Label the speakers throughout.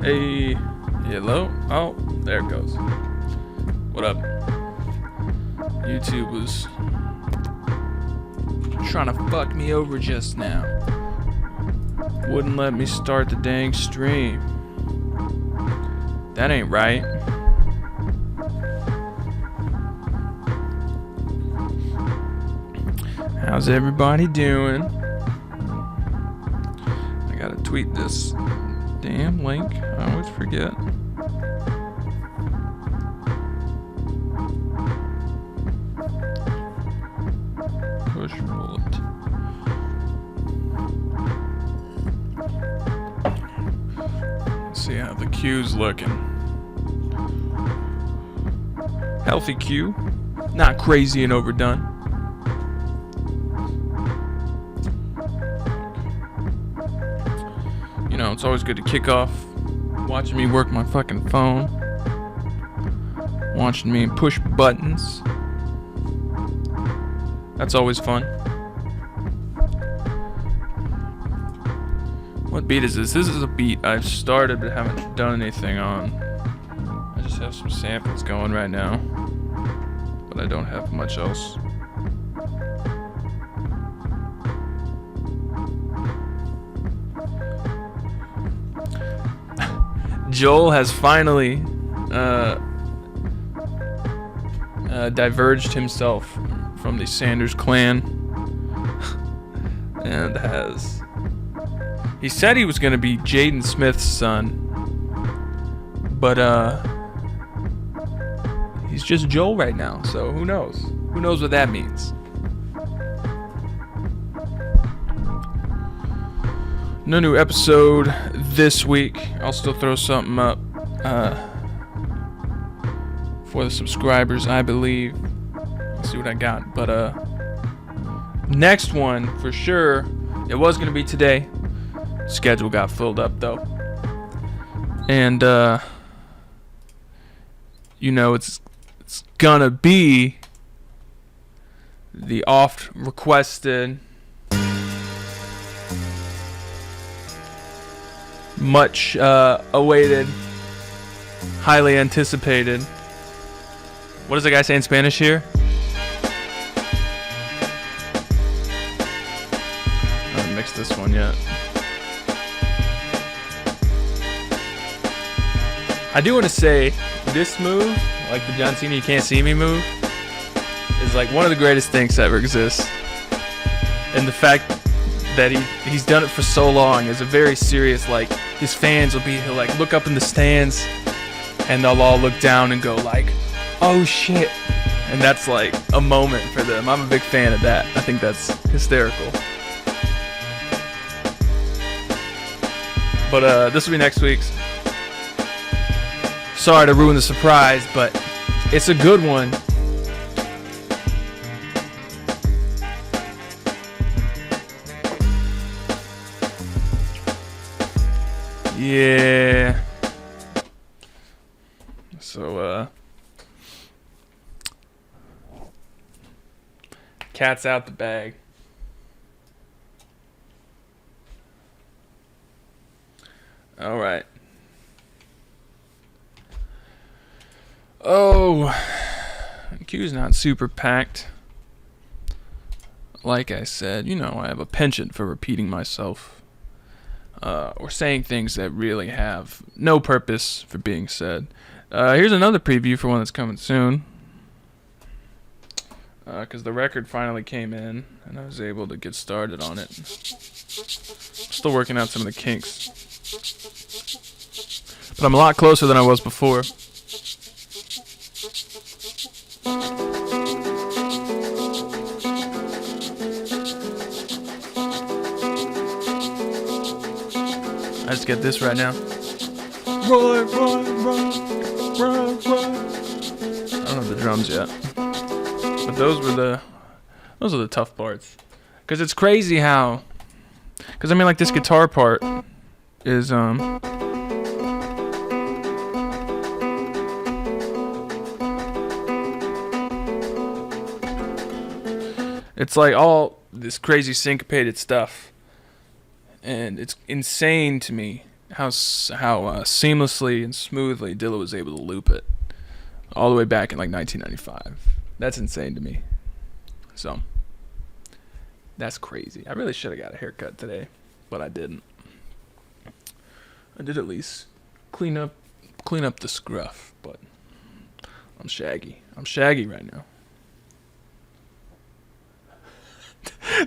Speaker 1: Hey, hello? Oh, there it goes. What up? YouTube was trying to fuck me over just now. Wouldn't let me start the dang stream. That ain't right. How's everybody doing? I gotta tweet this damn link. I always forget. Push bullet. Let's see how the queue's looking. Healthy queue. Not crazy and overdone. You know, it's always good to kick off watching me work my fucking phone. Watching me push buttons. That's always fun. What beat is this? This is a beat I've started but haven't done anything on. I just have some samples going right now. But I don't have much else. Joel has finally diverged himself from the Sanders clan and he said he was going to be Jaden Smith's son, but he's just Joel right now, so who knows what that means. No new episode this week. I'll still throw something up for the subscribers, I believe. Let's see what I got. But next one for sure. It was gonna be today. Schedule got filled up though, and you know it's gonna be the oft requested, much awaited, highly anticipated. What does the guy say in Spanish here? I haven't mixed this one yet. I do want to say this move, like the John Cena "you can't see me" move, is like one of the greatest things that ever exists. And the fact that he's done it for so long is a very serious, like, his fans he'll like look up in the stands and they'll all look down and go like, oh shit, and that's like a moment for them. I'm a big fan of that. I think that's hysterical. But this will be next week's. Sorry to ruin the surprise, but it's a good one. Yeah. So, cat's out the bag. All right. Oh, queue's not super packed. Like I said, you know, I have a penchant for repeating myself. Or saying things that really have no purpose for being said. Here's another preview for one that's coming soon. Because the record finally came in, and I was able to get started on it. Still working out some of the kinks. But I'm a lot closer than I was before. I just get this right now. Run. I don't have the drums yet, but those are the tough parts. Cause it's crazy how, cause I mean like this guitar part is it's like all this crazy syncopated stuff. And it's insane to me how seamlessly and smoothly Dilla was able to loop it all the way back in like 1995. That's insane to me. So that's crazy. I really should have got a haircut today, but I didn't. I did at least clean up the scruff, but I'm shaggy. I'm shaggy right now.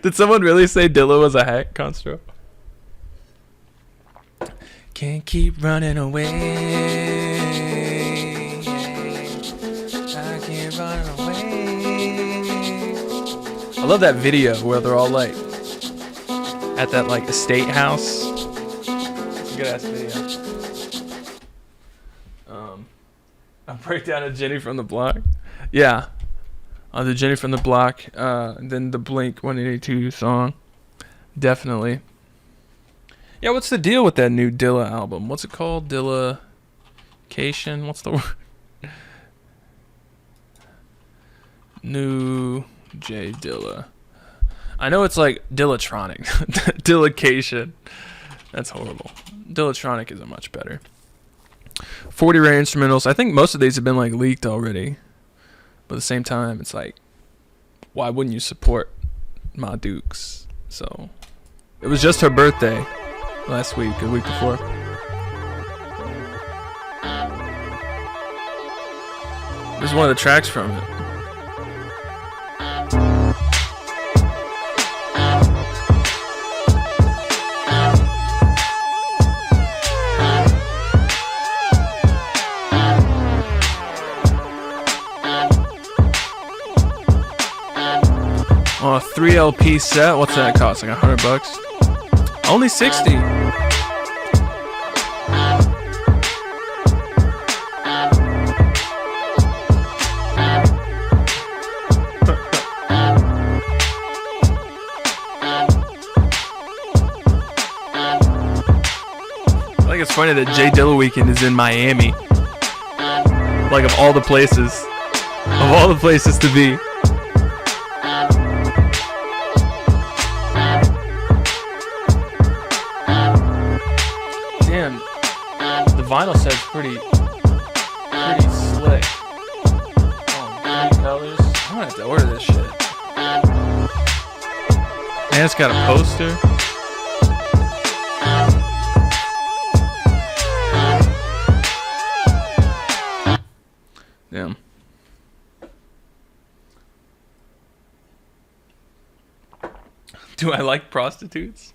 Speaker 1: Did someone really say Dilla was a hack, Constro? Can't keep running away. I can't run away. I love that video where they're all like at that like estate house. It's a good ass video. A breakdown of Jenny from the Block. Yeah. The Jenny from the Block. Then the Blink 182 song. Definitely. Yeah, what's the deal with that new Dilla album? What's it called? Dilla-cation? What's the word? New J Dilla. I know it's like Dillatronic. Dilla-cation. That's horrible. Dillatronic isn't much better. 40 Ray instrumentals. I think most of these have been like leaked already. But at the same time, it's like, why wouldn't you support Ma Dukes? So, it was just her birthday last week, the week before. This is one of the tracks from it. Oh, a 3 LP set? What's that cost? Like $100? Only 60. I think it's funny that J Dilla Weekend is in Miami. Like of all the places to be. Vinyl set's pretty slick. Oh, 3 colors. I'm gonna have to order this shit. And it's got a poster. Damn. Do I like prostitutes?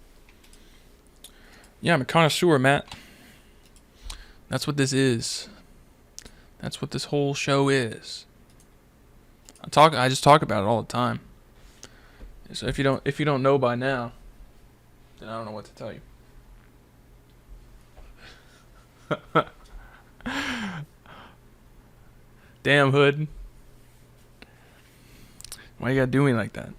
Speaker 1: Yeah, I'm a connoisseur, Matt. That's what this is. That's what this whole show is. I just talk about it all the time. So if you don't know by now, then I don't know what to tell you. Damn, Hood. Why you gotta do me like that?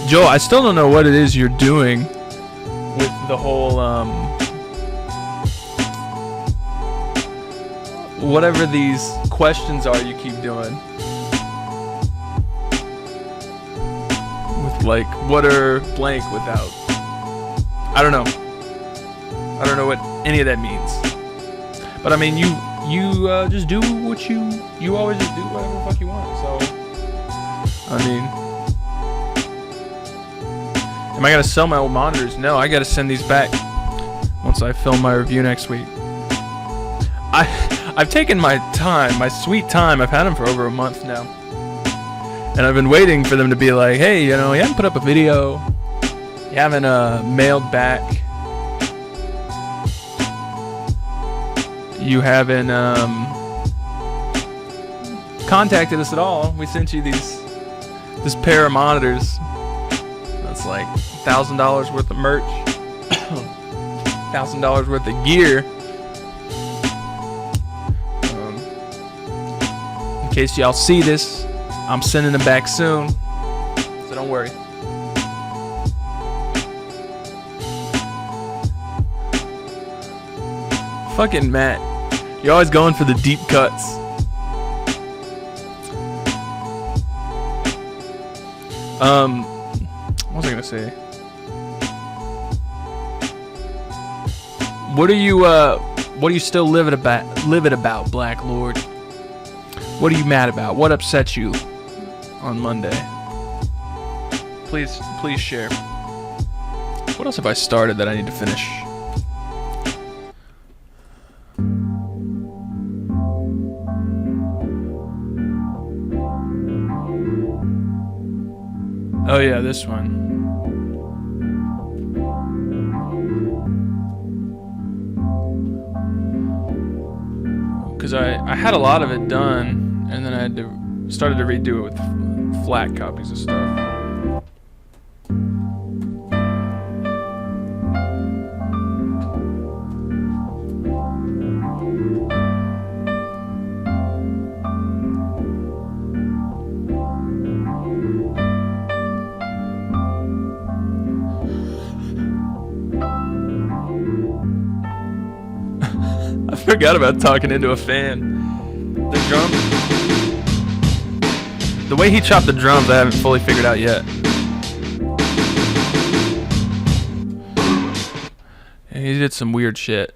Speaker 1: Joe, I still don't know what it is you're doing with the whole whatever these questions are you keep doing with like what are blank without I don't know what any of that means, but I mean you just do what you always just do whatever the fuck you want. So I mean, am I gonna sell my old monitors? No, I gotta send these back once I film my review next week. I've taken my time, my sweet time. I've had them for over a month now, and I've been waiting for them to be like, hey, you haven't put up a video, you haven't mailed back, you haven't contacted us at all. We sent you this pair of monitors. That's like $1,000 worth of merch, $1,000 worth of gear. In case y'all see this, I'm sending them back soon, so don't worry. Fucking Matt, you're always going for the deep cuts. What was I gonna say? What are you still livid about, Black Lord? What are you mad about? What upset you on Monday? Please share. What else have I started that I need to finish? Oh yeah, this one. Because I had a lot of it done, and then I started to redo it with flat copies of stuff. I forgot about talking into a fan. The drums. The way he chopped the drums, I haven't fully figured out yet. And he did some weird shit.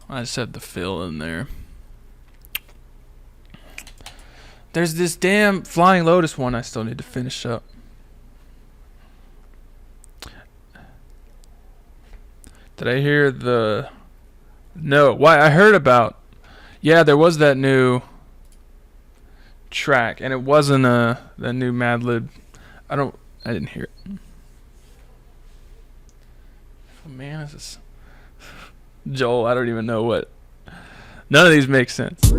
Speaker 1: I just had the fill in there. There's this damn Flying Lotus one I still need to finish up. Did I hear the... No, why I heard about... Yeah, there was that new track, and it wasn't that new Mad Lib. I didn't hear it. Oh man, is this... Joel, I don't even know what... None of these make sense.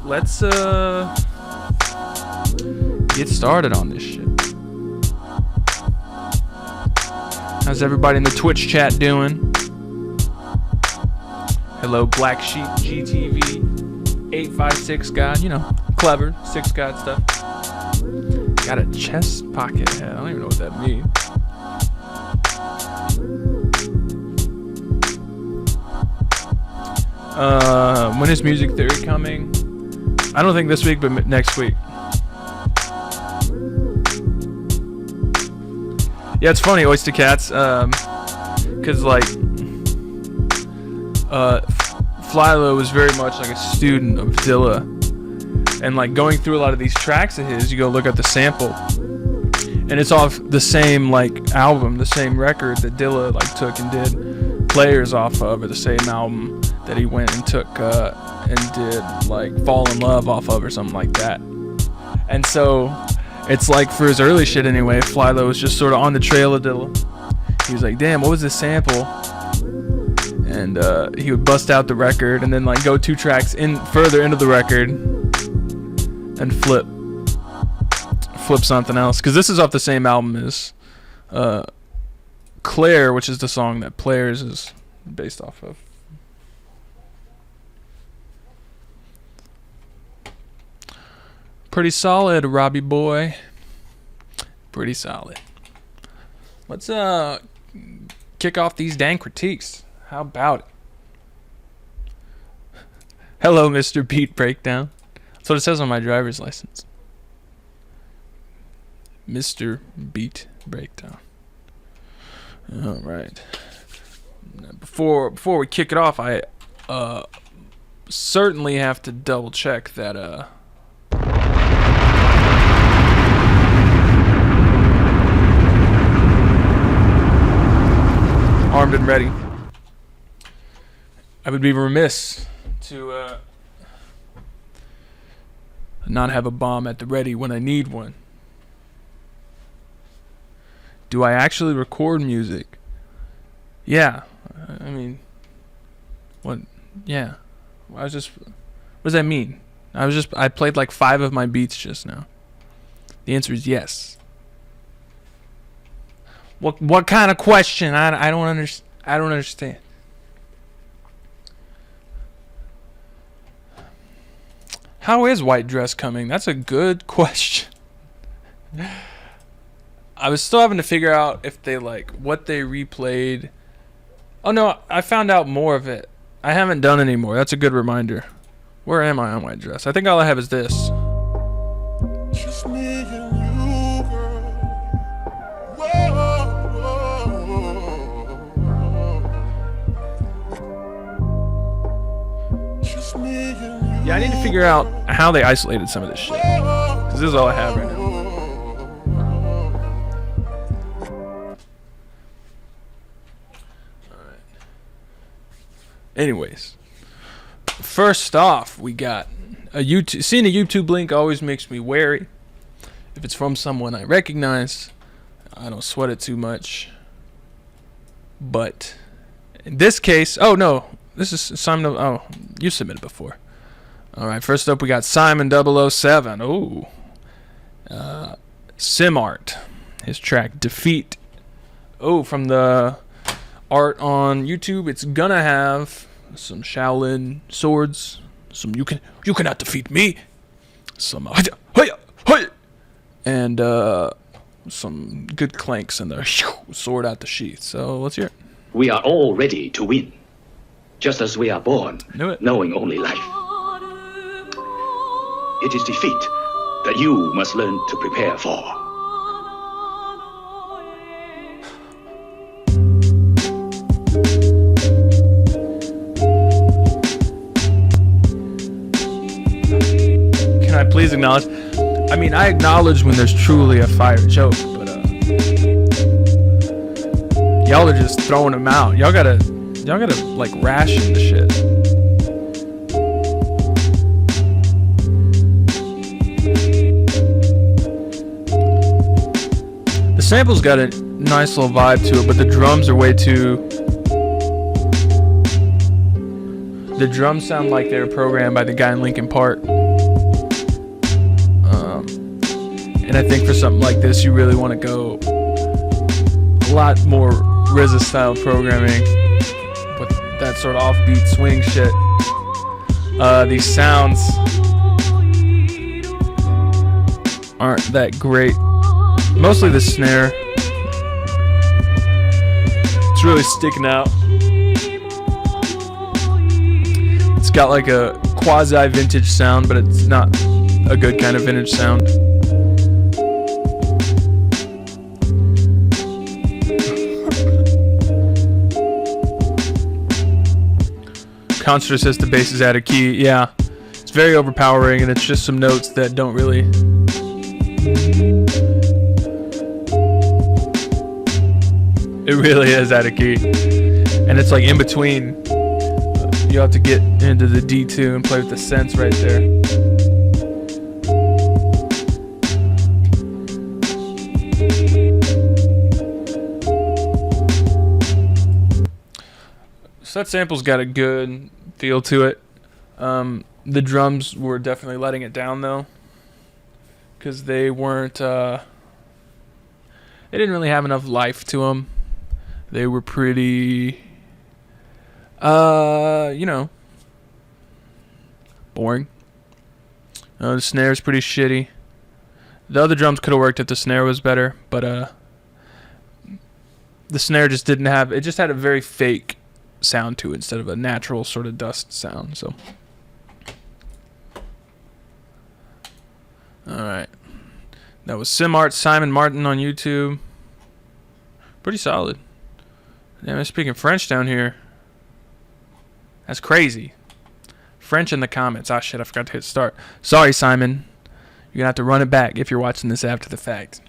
Speaker 1: Let's get started on this shit. How's everybody in the Twitch chat doing? Hello, Black Sheep GTV 856 God, you know, clever 6 God stuff. Got a chest pocket head. I don't even know what that means. When is Music Theory coming? I don't think this week, but next week. Yeah, it's funny, Oyster Cats, cause like, Flylo was very much like a student of Dilla, and like going through a lot of these tracks of his, you go look at the sample, and it's off the same like album, the same record that Dilla like took and did Players off of, or the same album that he went and took and did like Fall in Love off of, or something like that. And so it's like for his early shit anyway, Flylo was just sort of on the trail of Dilla. He was like, damn, what was this sample? And he would bust out the record and then like go 2 tracks in further into the record and flip something else, because this is off the same album as Claire, which is the song that Players is based off of. Pretty solid, Robbie boy. Pretty solid. Let's kick off these dang critiques. How about it? Hello, Mr. Beat Breakdown. That's what it says on my driver's license. Mr. Beat Breakdown. All right. Before we kick it off, I certainly have to double check that armed and ready. I would be remiss to not have a bomb at the ready when I need one. Do I actually record music? Yeah. I mean, what? Yeah. What does that mean? I played like 5 of my beats just now. The answer is yes. What kind of question? I don't understand. How is White Dress coming? That's a good question. I was still having to figure out if they like what they replayed. Oh no, I found out more of it. I haven't done anymore. That's a good reminder. Where am I on White Dress? I think all I have is this.
Speaker 2: Just me and you, girl. Whoa. Just me and you.
Speaker 1: Yeah, I need to figure out how they isolated some of this shit. Because this is all I have right now. Alright. Anyways. First off, we got a YouTube. Seeing a YouTube link always makes me wary. If it's from someone I recognize, I don't sweat it too much. But in this case, oh no, this is Simon. Oh, you submitted before. All right, first up we got Simon 007. Oh, Simart, his track Defeat. Oh, from the art on YouTube, it's gonna have some Shaolin swords. Some you cannot defeat me. Some and some good clanks in the sword out the sheath. So let's hear it.
Speaker 3: We are all ready to win, just as we are born, knowing only life. It is defeat that you must learn to prepare for.
Speaker 1: Can I please acknowledge? I mean, I acknowledge when there's truly a fire joke, but y'all are just throwing them out. Y'all gotta like ration the shit. The sample's got a nice little vibe to it, but the drums are way too. The drums sound like they were programmed by the guy in Linkin Park. And I think for something like this, you really want to go a lot more RZA style programming with that sort of offbeat swing shit. These sounds aren't that great. Mostly the snare. It's really sticking out. It's got like a quasi-vintage sound, but it's not a good kind of vintage sound. Concerto says the bass is out of key. Yeah, it's very overpowering, and it's just some notes that don't really. It really is out of key, and it's like in between. You have to get into the D2 and play with the synths right there. So that sample's got a good feel to it. The drums were definitely letting it down though, because they weren't. They didn't really have enough life to them. They were pretty, boring. The snare's pretty shitty. The other drums could have worked if the snare was better, but the snare just didn't have. It just had a very fake sound to it instead of a natural sort of dust sound. So alright, that was Simart Simon Martin on YouTube. Pretty solid. Damn, I'm speaking French down here. That's crazy. French in the comments. Ah shit, I forgot to hit start. Sorry Simon, you're gonna have to run it back if you're watching this after the fact.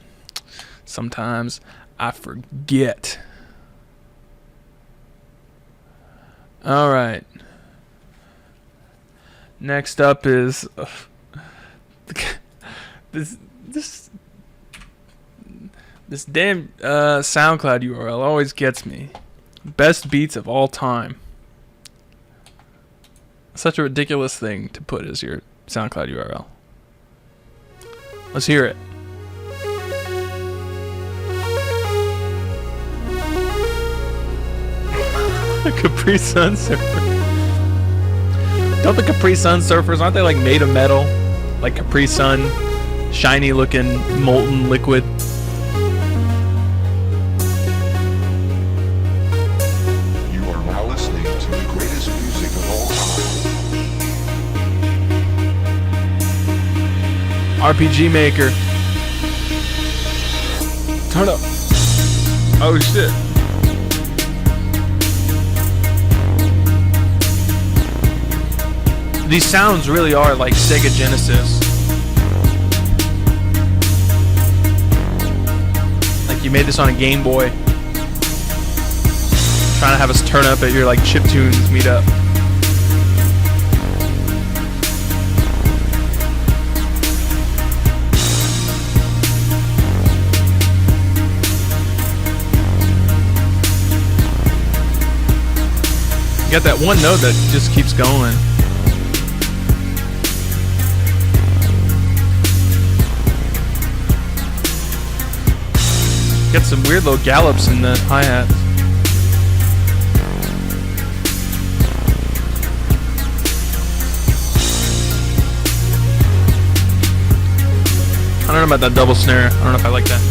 Speaker 1: Sometimes I forget. All right. Next up is this damn SoundCloud URL always gets me. Best beats of all time. Such a ridiculous thing to put as your SoundCloud URL. Let's hear it. Capri Sun Surfer. Don't the Capri Sun surfers, aren't they like made of metal? Like Capri Sun, shiny looking molten liquid.
Speaker 2: You are now listening to the greatest music of all time.
Speaker 1: RPG Maker. Turn up. Oh shit. These sounds really are like Sega Genesis. Like you made this on a Game Boy. Trying to have us turn up at your like chiptunes meetup. You got that one note that just keeps going. Got some weird little gallops in the hi-hats. I don't know about that double snare. I don't know if I like that.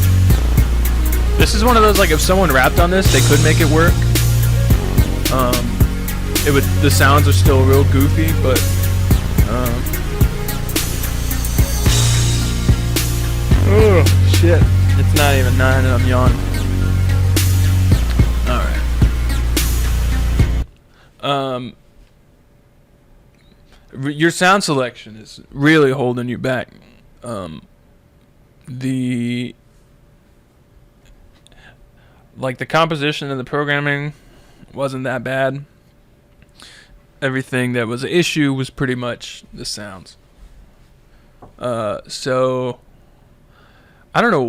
Speaker 1: This is one of those, like, if someone rapped on this, they could make it work. It would. The sounds are still real goofy, but oh shit! It's not even 9, and I'm yawning. All right. Your sound selection is really holding you back. The composition and the programming wasn't that bad. Everything that was an issue was pretty much the sounds. So I don't know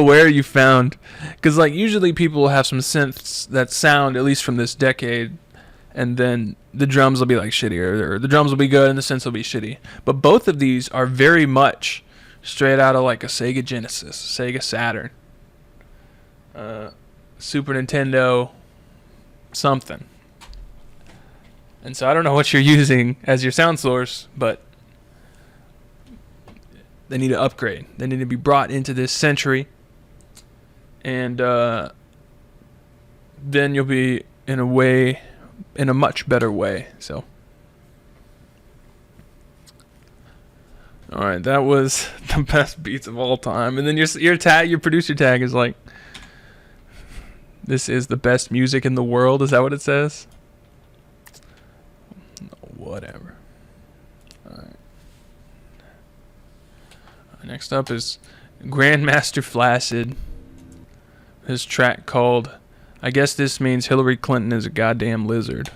Speaker 1: where you found, because like usually people have some synths that sound, at least from this decade, and then the drums will be like shitty, or the drums will be good and the synths will be shitty. But both of these are very much straight out of like a Sega Genesis, Sega Saturn, Super Nintendo, something. And so I don't know what you're using as your sound source, but they need to upgrade. They need to be brought into this century. And then you'll be in a much better way. So, all right, that was the best beats of all time. And then your producer tag is like, this is the best music in the world. Is that what it says? Whatever. Alright. Next up is Grandmaster Flaccid. His track called, I guess this means Hillary Clinton is a goddamn lizard.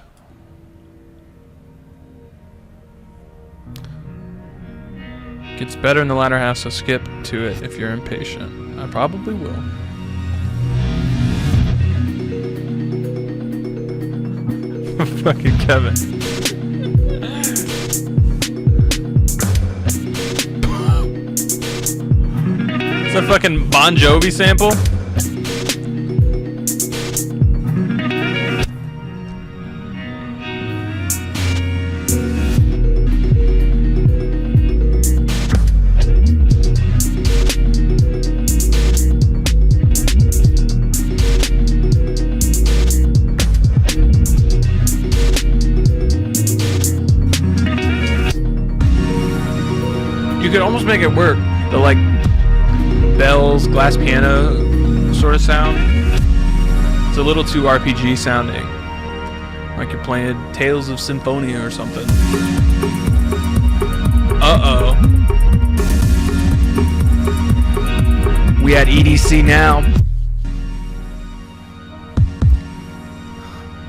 Speaker 1: Gets better in the latter half, so skip to it if you're impatient. I probably will. Fucking Kevin. It's a fucking Bon Jovi sample. You could almost make it work. The like bells, glass piano sort of sound. It's a little too RPG sounding. Like you're playing Tales of Symphonia or something. Uh-oh. We at EDC now.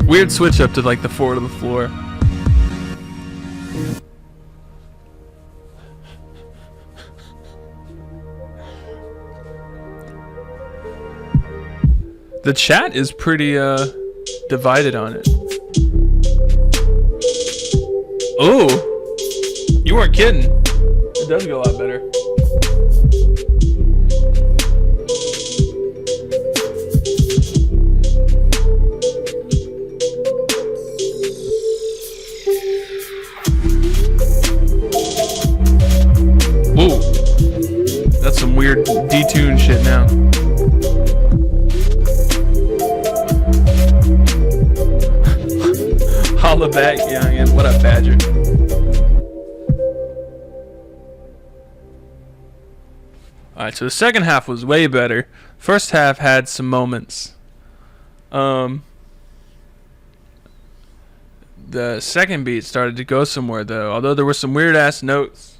Speaker 1: Weird switch up to like the 4 to the floor. The chat is pretty divided on it. Oh, you weren't kidding. It does go a lot better. That's some weird detune shit now. Holla back, youngin'. What up, Badger? Alright, so the second half was way better. First half had some moments. The second beat started to go somewhere though, although there were some weird ass notes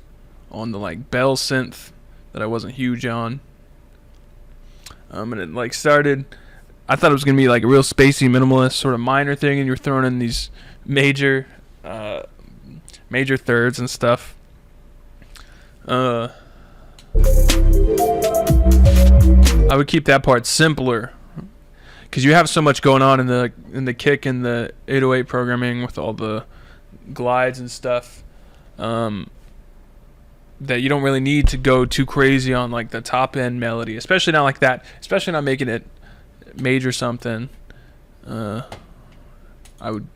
Speaker 1: on the like bell synth that I wasn't huge on. And it like started, I thought it was gonna be like a real spacey minimalist sort of minor thing, and you were throwing in these major thirds and stuff. I would keep that part simpler, because you have so much going on in the kick and the 808 programming with all the glides and stuff, that you don't really need to go too crazy on like the top end melody, especially not like that, especially not making it major something. I would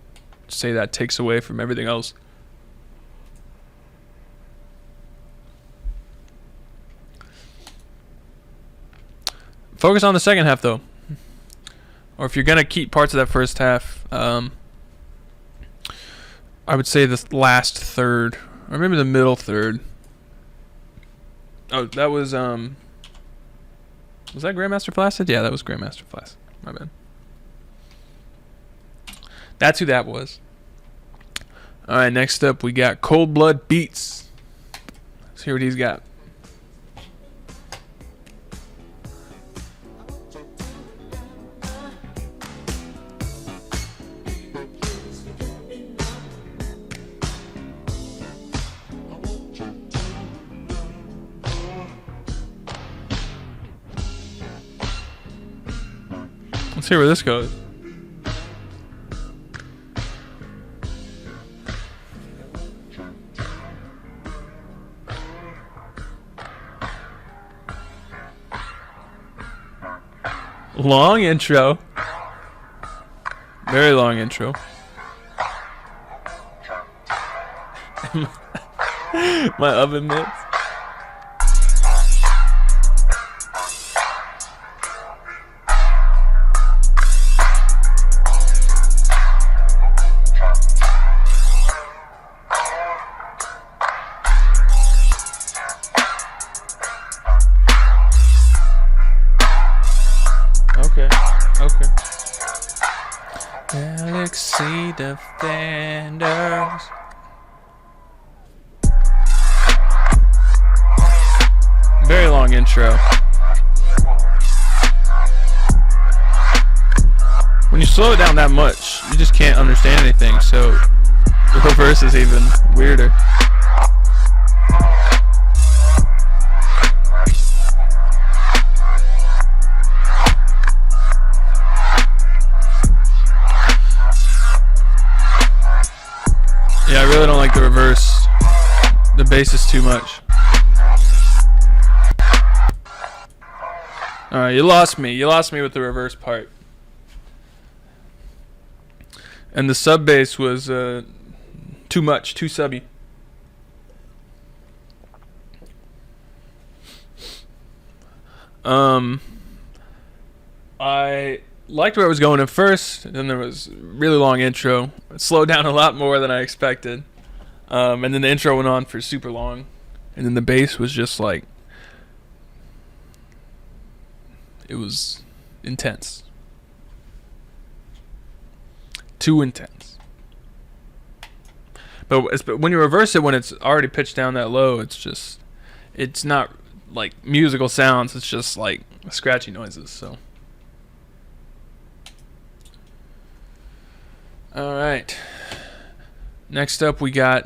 Speaker 1: say that takes away from everything else. Focus on the second half though. Or if you're going to keep parts of that first half, I would say the last third, or maybe the middle third. Oh, that was that Grandmaster Flaccid? Yeah, that was Grandmaster Flaccid. My bad. That's who that was. Alright, next up we got Cold Blood Beats. Let's hear what he's got. Let's see where this goes. Long intro. Very long intro. My oven mitts. Okay. Galaxy Defenders. Very long intro. When you slow it down that much, you just can't understand anything, so the reverse is even weirder. Yeah, I really don't like the reverse. The bass is too much. Alright, you lost me. You lost me with the reverse part. And the sub bass was too much, too subby. I liked where it was going at first, and then there was a really long intro. It slowed down a lot more than I expected. And then the intro went on for super long. And then the bass was just like, it was intense. Too intense. But when you reverse it, when it's already pitched down that low, it's not like musical sounds, it's just like scratchy noises, so. Alright. Next up we got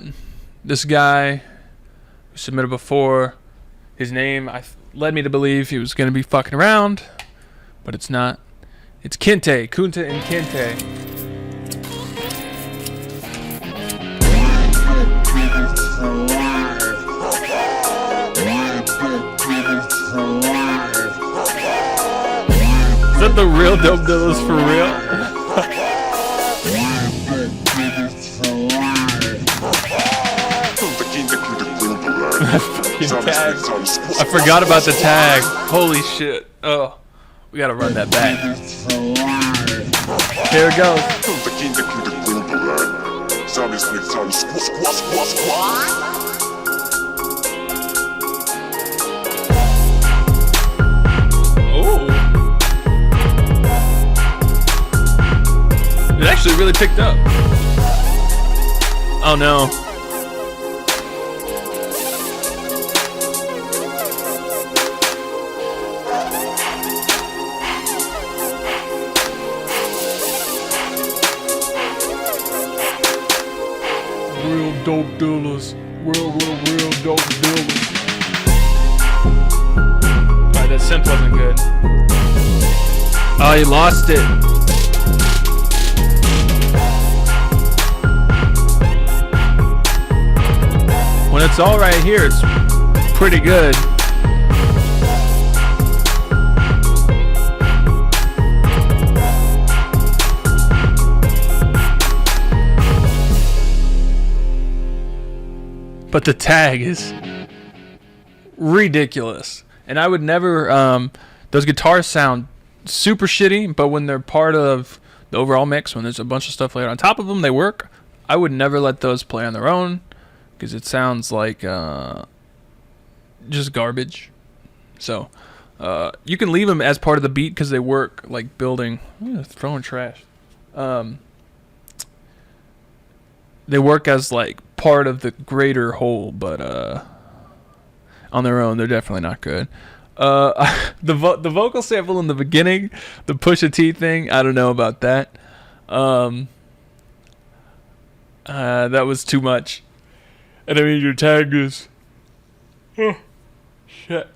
Speaker 1: this guy who submitted before. His name led me to believe he was going to be fucking around, but it's not. It's Kinte, Kunta and Kinte. Is that the real Dope Dealers for real? Fucking tag. I forgot about the tag. Holy shit. Oh, we gotta run that back. Here it goes. Oh. It actually really picked up. Oh no. Real dope dealers. Real dope dealers. Alright, that synth wasn't good. Oh, he lost it. When it's all right here, it's pretty good. But the tag is ridiculous. And I would never, those guitars sound super shitty, but when they're part of the overall mix, when there's a bunch of stuff laid on top of them, they work. I would never let those play on their own, because it sounds like just garbage. So you can leave them as part of the beat because they work like building. Throwing trash. They work as like part of the greater whole, but on their own, they're definitely not good. The vocal sample in the beginning, the Pusha T thing, I don't know about that. That was too much. And I mean, your tag is... shit.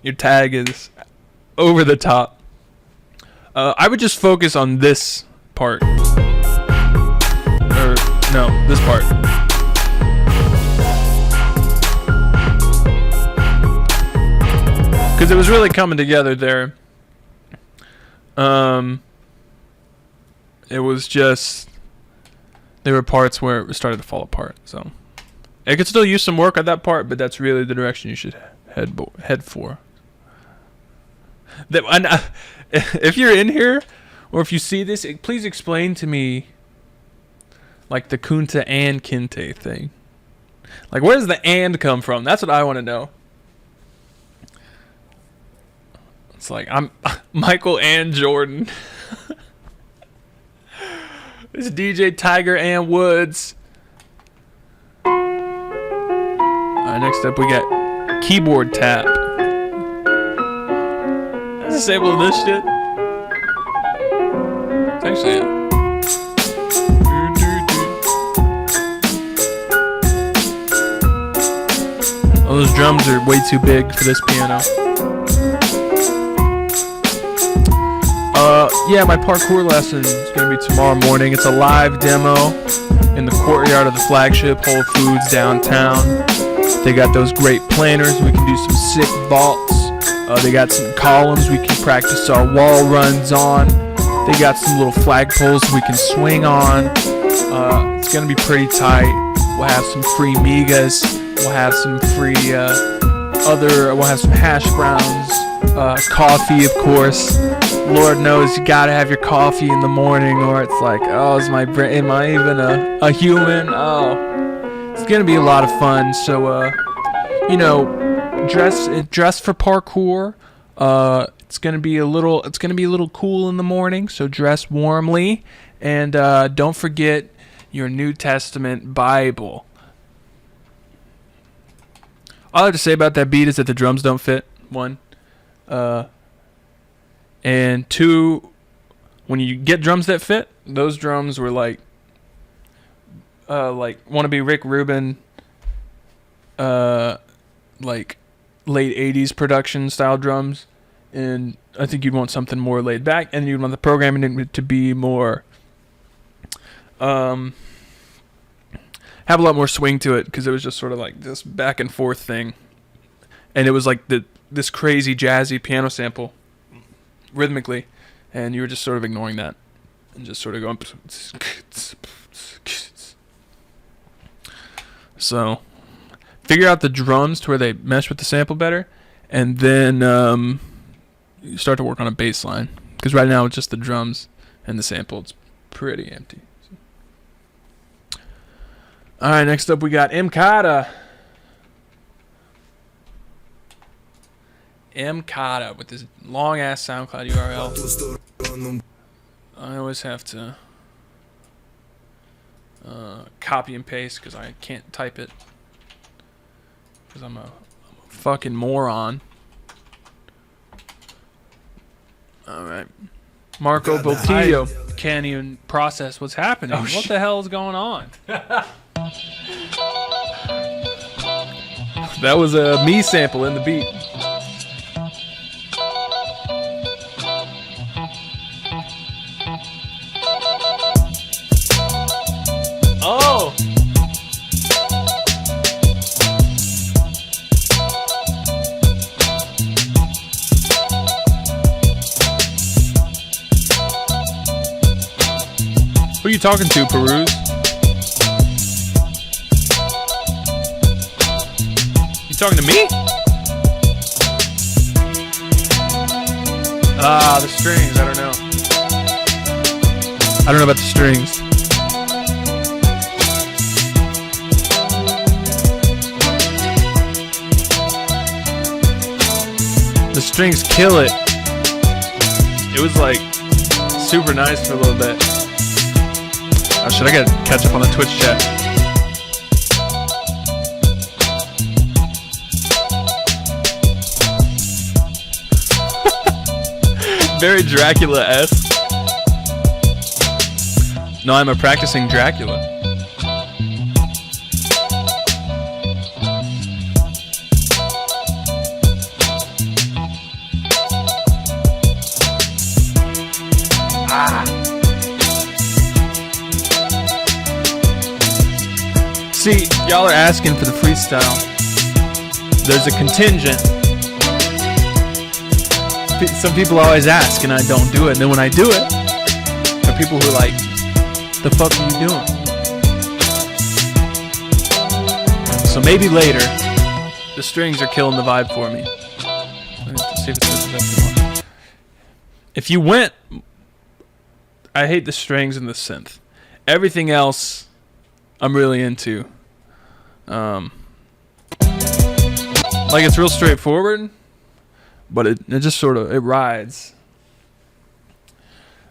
Speaker 1: Your tag is over the top. I would just focus on this part. Or, no, this part. Because it was really coming together there. It was just... There were parts where it started to fall apart, so... I could still use some work on that part, but that's really the direction you should head for. If you're in here, or if you see this, please explain to me, like, the Kunta and Kinte thing. Like, where does the and come from? That's what I want to know. It's like, I'm Michael and Jordan. This is DJ Tiger and Woods. Next up, we got keyboard tap. Disable this shit. It's actually it. Oh, those drums are way too big for this piano. Yeah, my parkour lesson is gonna be tomorrow morning. It's a live demo in the courtyard of the flagship Whole Foods downtown. They got those great planners. We can do some sick vaults. They got some columns we can practice our wall runs on. They got some little flagpoles we can swing on. It's gonna be pretty tight. We'll have some free migas. We'll have some free we'll have some hash browns. Coffee, of course. Lord knows you gotta have your coffee in the morning, or it's like, oh, am I even a human? Oh. It's gonna be a lot of fun. So, dress for parkour. It's gonna be a little cool in the morning. So dress warmly, and don't forget your New Testament Bible. All I have to say about that beat is that the drums don't fit. One, and two, when you get drums that fit, those drums were like wannabe Rick Rubin, like late 80s production style drums, and I think you'd want something more laid back, and you'd want the programming to be more, have a lot more swing to it, because it was just sort of like this back and forth thing, and it was like this crazy jazzy piano sample, rhythmically, and you were just sort of ignoring that, and just sort of going. So, figure out the drums to where they mesh with the sample better, and then you start to work on a bass line. Because right now it's just the drums and the sample. It's pretty empty. All right, next up we got Mcada. Mcada with this long ass SoundCloud URL. I always have to copy and paste because I can't type it. Because I'm a fucking moron. Alright. Marco Botillo can't even process what's happening. Oh, what the hell is going on? That was a me sample in the beat. Oh! Who are you talking to, Proone? You talking to me? Ah, the strings. I don't know. I don't know about the strings. The strings kill it. It was like super nice for a little bit. Oh shit, I gotta catch up on the Twitch chat. Very Dracula-esque. No, I'm a practicing Dracula. See, y'all are asking for the freestyle. There's a contingent. Some people always ask and I don't do it. And then when I do it, there are people who are like, the fuck are you doing? So maybe later, the strings are killing the vibe for me. Let's see if it says that. If you went, I hate the strings and the synth. Everything else, I'm really into. Like it's real straightforward, but it just sort of, it rides.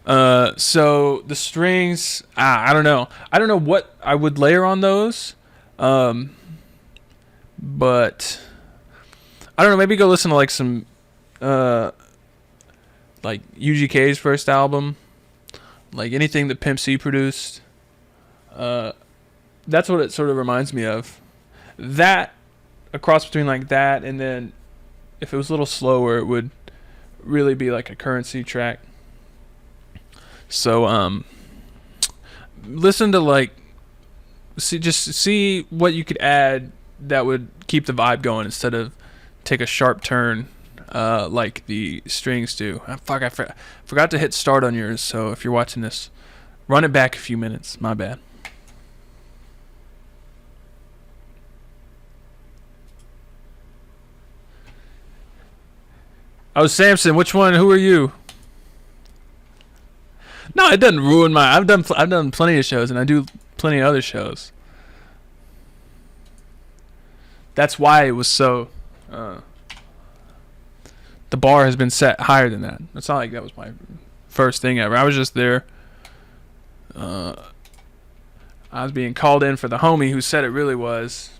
Speaker 1: So the strings, I don't know. I don't know what I would layer on those. But I don't know, maybe go listen to like some like UGK's first album, like anything that Pimp C produced. That's what it sort of reminds me of. That, a cross between like that and then if it was a little slower, it would really be like a Currency track. So listen to like see what you could add that would keep the vibe going instead of take a sharp turn like the strings do. I forgot to hit start on yours, so if you're watching this, run it back a few minutes. My bad. Oh, Samson, which one? Who are you? No, it doesn't ruin my. I've done plenty of shows, and I do plenty of other shows. That's why it was so. The bar has been set higher than that. It's not like that was my first thing ever. I was just there. I was being called in for the homie who said it really was.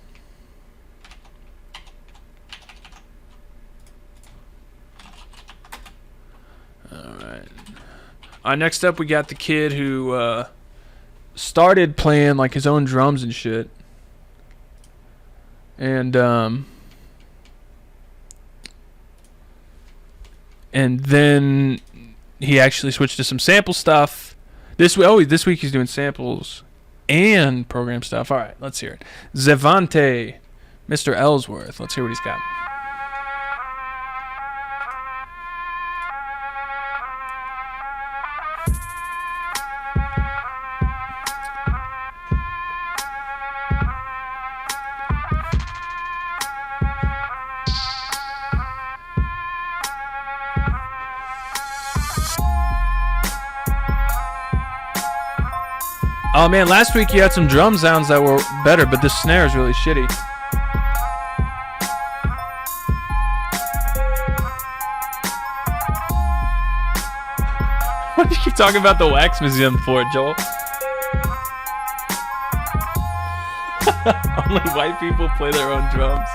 Speaker 1: Next up, we got the kid who started playing like his own drums and shit, and then he actually switched to some sample stuff. This week he's doing samples and program stuff. All right, let's hear it. Zevante, Mr. Ellsworth. Let's hear what he's got. Oh man, last week you had some drum sounds that were better, but this snare is really shitty. What did you talking about the wax museum for, Joel? Only white people play their own drums.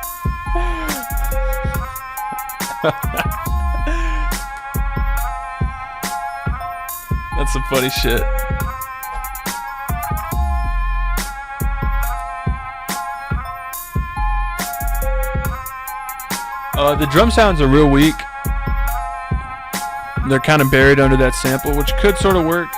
Speaker 1: That's some funny shit. The drum sounds are real weak. They're kind of buried under that sample, which could sort of work.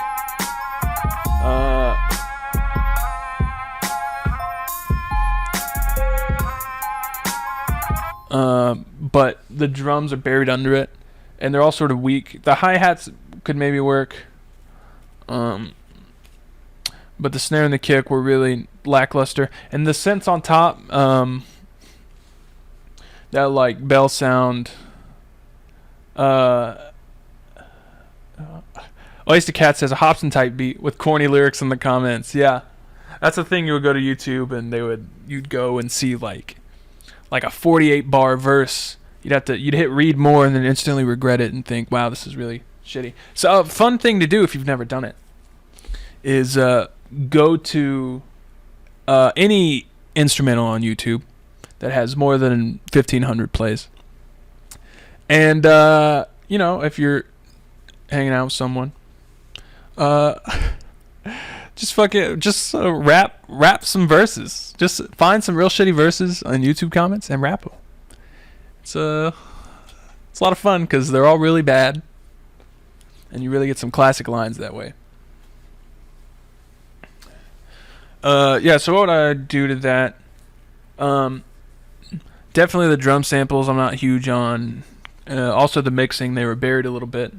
Speaker 1: But the drums are buried under it, and they're all sort of weak. The hi-hats could maybe work, but the snare and the kick were really lackluster. And the synths on top, that like bell sound. Oyster Cat says a Hobson type beat with corny lyrics in the comments. Yeah, that's the thing. You would go to YouTube and you'd go and see like a 48 bar verse. You'd hit read more and then instantly regret it and think, wow, this is really shitty. So a fun thing to do if you've never done it is go to any instrumental on YouTube that has more than 1,500 plays, and if you're hanging out with someone, just rap some verses. Just find some real shitty verses on YouTube comments and rap them. It's a lot of fun because they're all really bad, and you really get some classic lines that way. So what would I do to that? Definitely the drum samples I'm not huge on. Also the mixing, they were buried a little bit.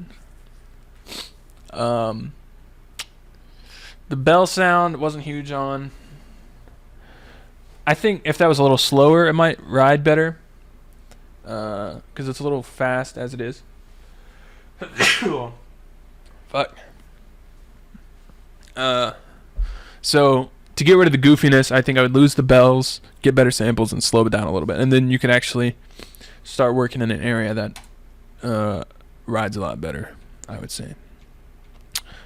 Speaker 1: The bell sound wasn't huge on. I think if that was a little slower, it might ride better. Because it's a little fast as it is. Fuck. So to get rid of the goofiness, I think I would lose the bells, get better samples, and slow it down a little bit. And then you can actually start working in an area that rides a lot better, I would say.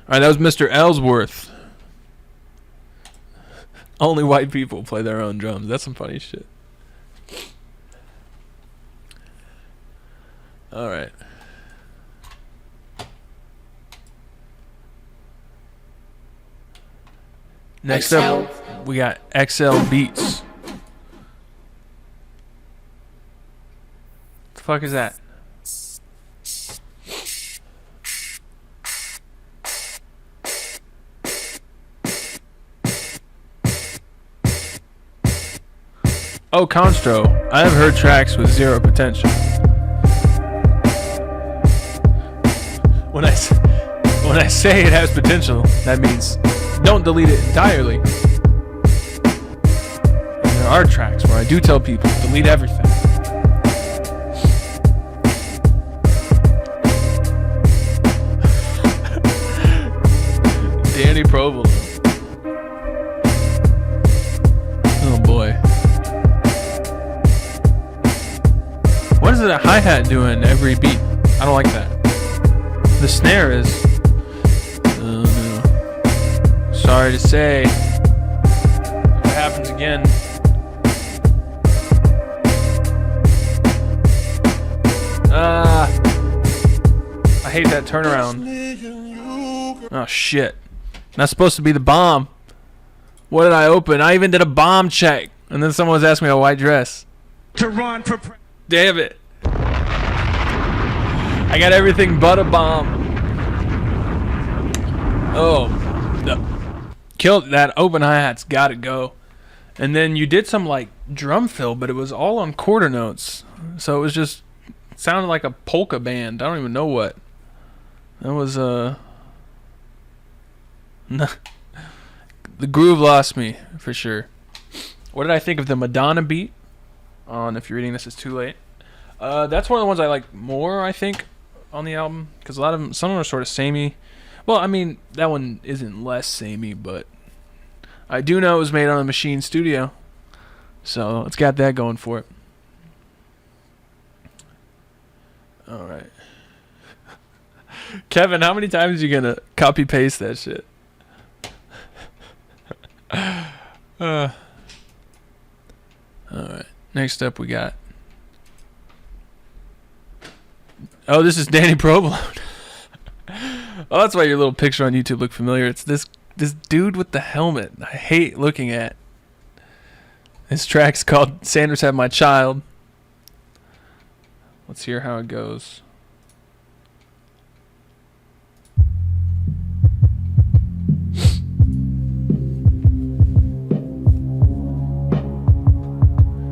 Speaker 1: Alright, that was Mr. Ellsworth. Only white people play their own drums. That's some funny shit. Alright. Next up, we got XL Beats. The fuck is that? Oh, Constro. I have heard tracks with zero potential. When I say it has potential, that means don't delete it entirely. And there are tracks where I do tell people delete everything. Danny Provolone. Oh boy. What is it a hi-hat doing every beat? I don't like that. The snare is... no. Sorry to say. If it happens again... I hate that turnaround. Oh shit. That's supposed to be the bomb. What did I open? I even did a bomb check. And then someone was asking me a white dress.
Speaker 4: To run for...
Speaker 1: Damn it. I got everything but a bomb. Oh. No. Killed that. Open hi-hat's gotta go. And then you did some like drum fill, but it was all on quarter notes. So it was just... It sounded like a polka band. I don't even know what. That was the groove lost me for sure. What did I think of the Madonna beat? On If You're Reading This Is Too Late. That's one of the ones I like more, I think, on the album, because some of them are sort of samey. Well, I mean, that one isn't less samey, but I do know it was made on a Machine Studio, so it's got that going for it. All right. Kevin, how many times are you gonna copy paste that shit? All right. Next up, we got. Oh, this is Danny Provolone. Oh, that's why your little picture on YouTube looked familiar. It's this dude with the helmet. I hate looking at. This track's called "Sanders Have My Child." Let's hear how it goes.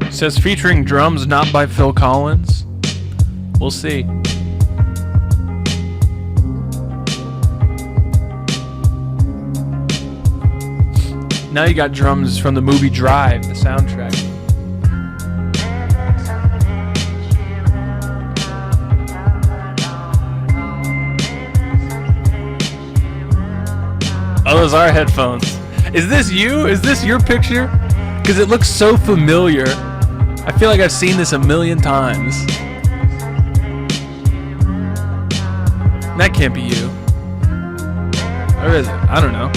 Speaker 1: It says featuring drums not by Phil Collins. We'll see. Now you got drums from the movie Drive, the soundtrack. Oh, those are headphones. Is this you? Is this your picture? Because it looks so familiar. I feel like I've seen this a million times. That can't be you. Or is it? I don't know.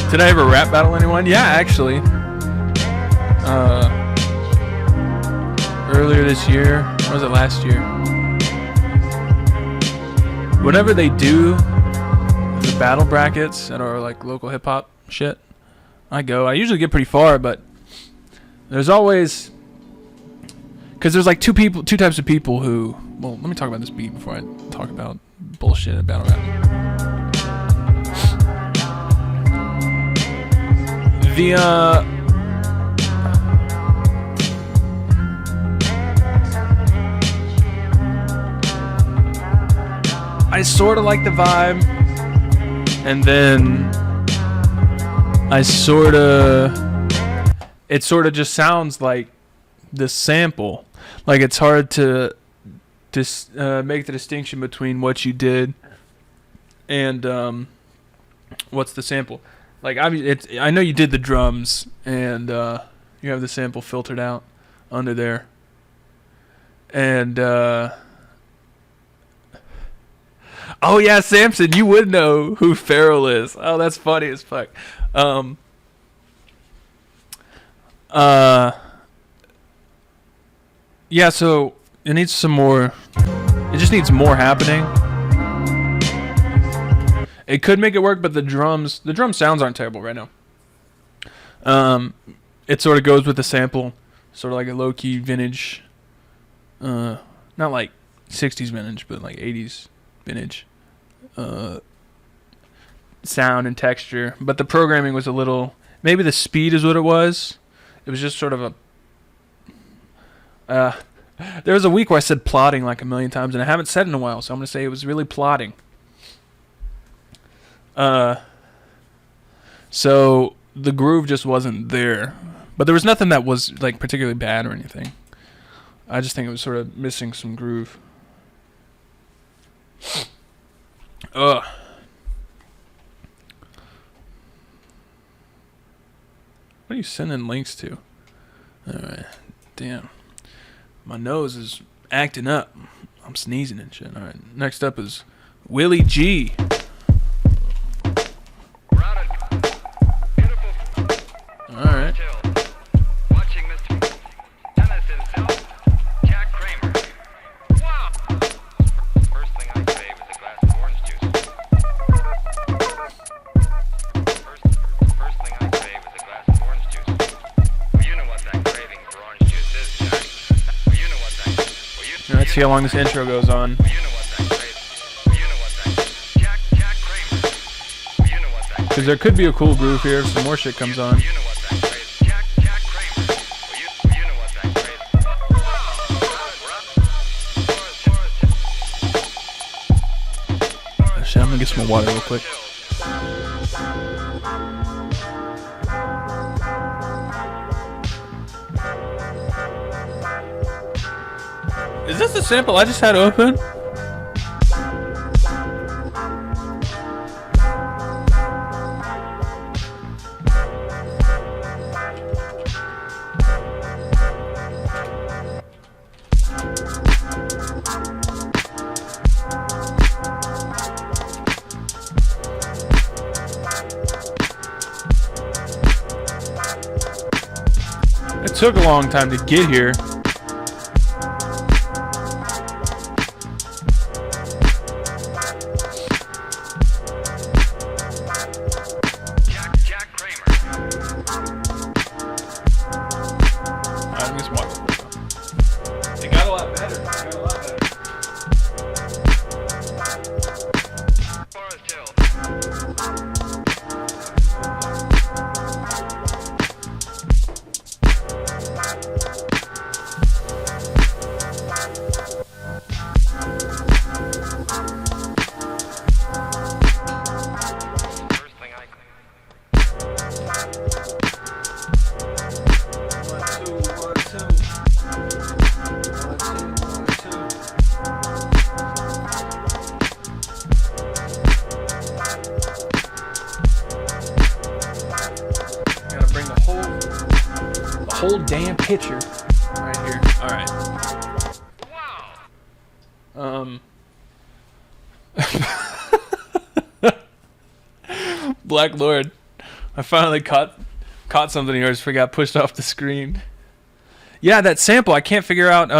Speaker 1: Did I ever rap battle anyone? Yeah, actually. Earlier this year. Or was it last year? Whenever they do the battle brackets at our like local hip hop shit, I go. I usually get pretty far, but there's always, because there's like two types of people who. Well, let me talk about this beat before I talk about bullshit at battle rap. I sort of like the vibe, and then it sort of just sounds like the sample. Like it's hard to make the distinction between what you did and what's the sample. Like I know you did the drums, and you have the sample filtered out under there, and oh yeah, Samson, you would know who Farrell is. Oh, that's funny as fuck. Yeah, so it needs some more. It just needs more happening. It could make it work, but the drum sounds aren't terrible right now. It sort of goes with the sample, sort of like a low-key vintage, not like 60s vintage, but like 80s vintage sound and texture. But the programming was a little, maybe the speed is what it was. It was just sort of a, there was a week where I said plotting like a million times, and I haven't said it in a while, so I'm going to say it was really plotting. So the groove just wasn't there, but there was nothing that was like particularly bad or anything. I just think it was sort of missing some groove. Ugh. What are you sending links to? Alright. Damn. My nose is acting up. I'm sneezing and shit. Alright. Next up is Willie G. Alright. Let's see how long this intro goes on. Because there could be a cool groove here if some more shit comes on. Actually, I'm gonna get some water real quick. Is this the sample I just had open? It took a long time to get here. Whole damn picture right here. All right. Black Lord, I finally caught something of yours before it got pushed off the screen. Yeah, that sample, I can't figure out.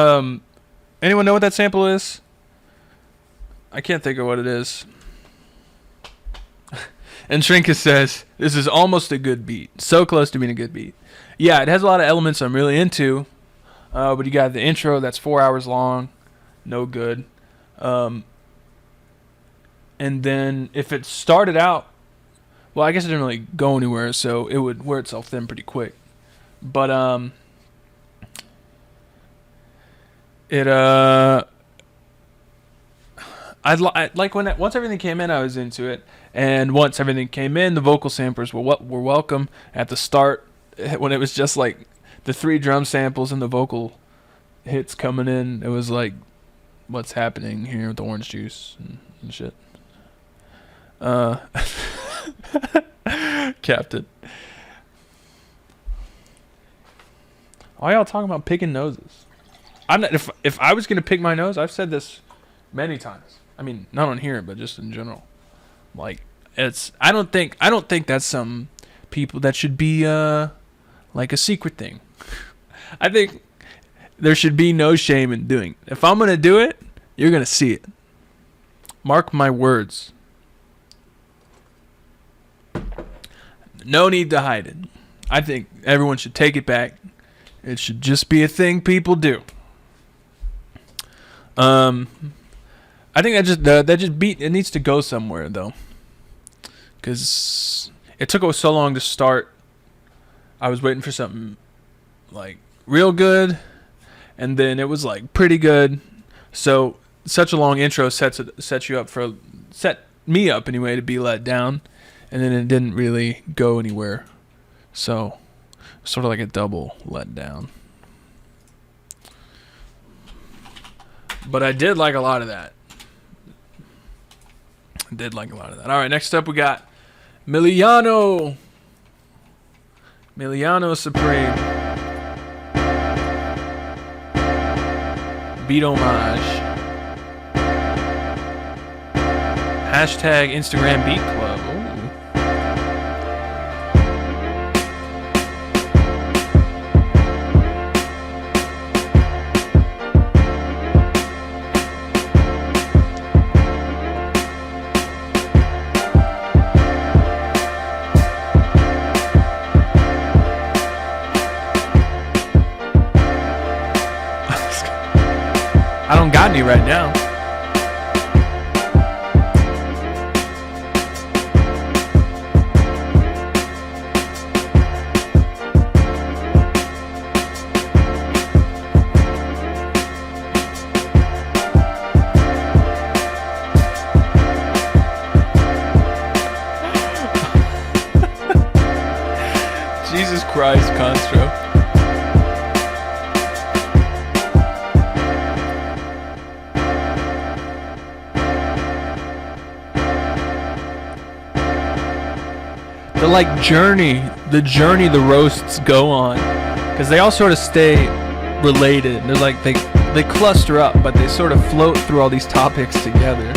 Speaker 1: Anyone know what that sample is? I can't think of what it is. And Shrinkus says, this is almost a good beat. So close to being a good beat. Yeah, it has a lot of elements I'm really into. But you got the intro that's 4 hours long. No good. And then if it started out, well, I guess it didn't really go anywhere, so it would wear itself thin pretty quick. But I like when once everything came in, I was into it, and once everything came in, the vocal samples were welcome. At the start, when it was just like the 3 drum samples and the vocal hits coming in, it was like, what's happening here with the orange juice and shit. Captain. Why y'all talking about picking noses? I'm not. If I was gonna pick my nose, I've said this many times. I mean, not on here, but just in general. Like, it's. I don't think that's some people that should be like a secret thing. I think there should be no shame in doing it. If I'm gonna do it, you're gonna see it. Mark my words. No need to hide it. I think everyone should take it back. It should just be a thing people do. I think that just beat. It needs to go somewhere though, because it took us so long to start. I was waiting for something like real good, and then it was like pretty good. So such a long intro set me up anyway to be let down, and then it didn't really go anywhere. So sort of like a double letdown. But I did like a lot of that. All right, next up we got Milano Supreme. Beat homage. Hashtag Instagram Beat Club. Ooh. I don't got any right now. Jesus Christ, Constro. The like journey the roasts go on, because they all sort of stay related. They're like they cluster up, but they sort of float through all these topics together.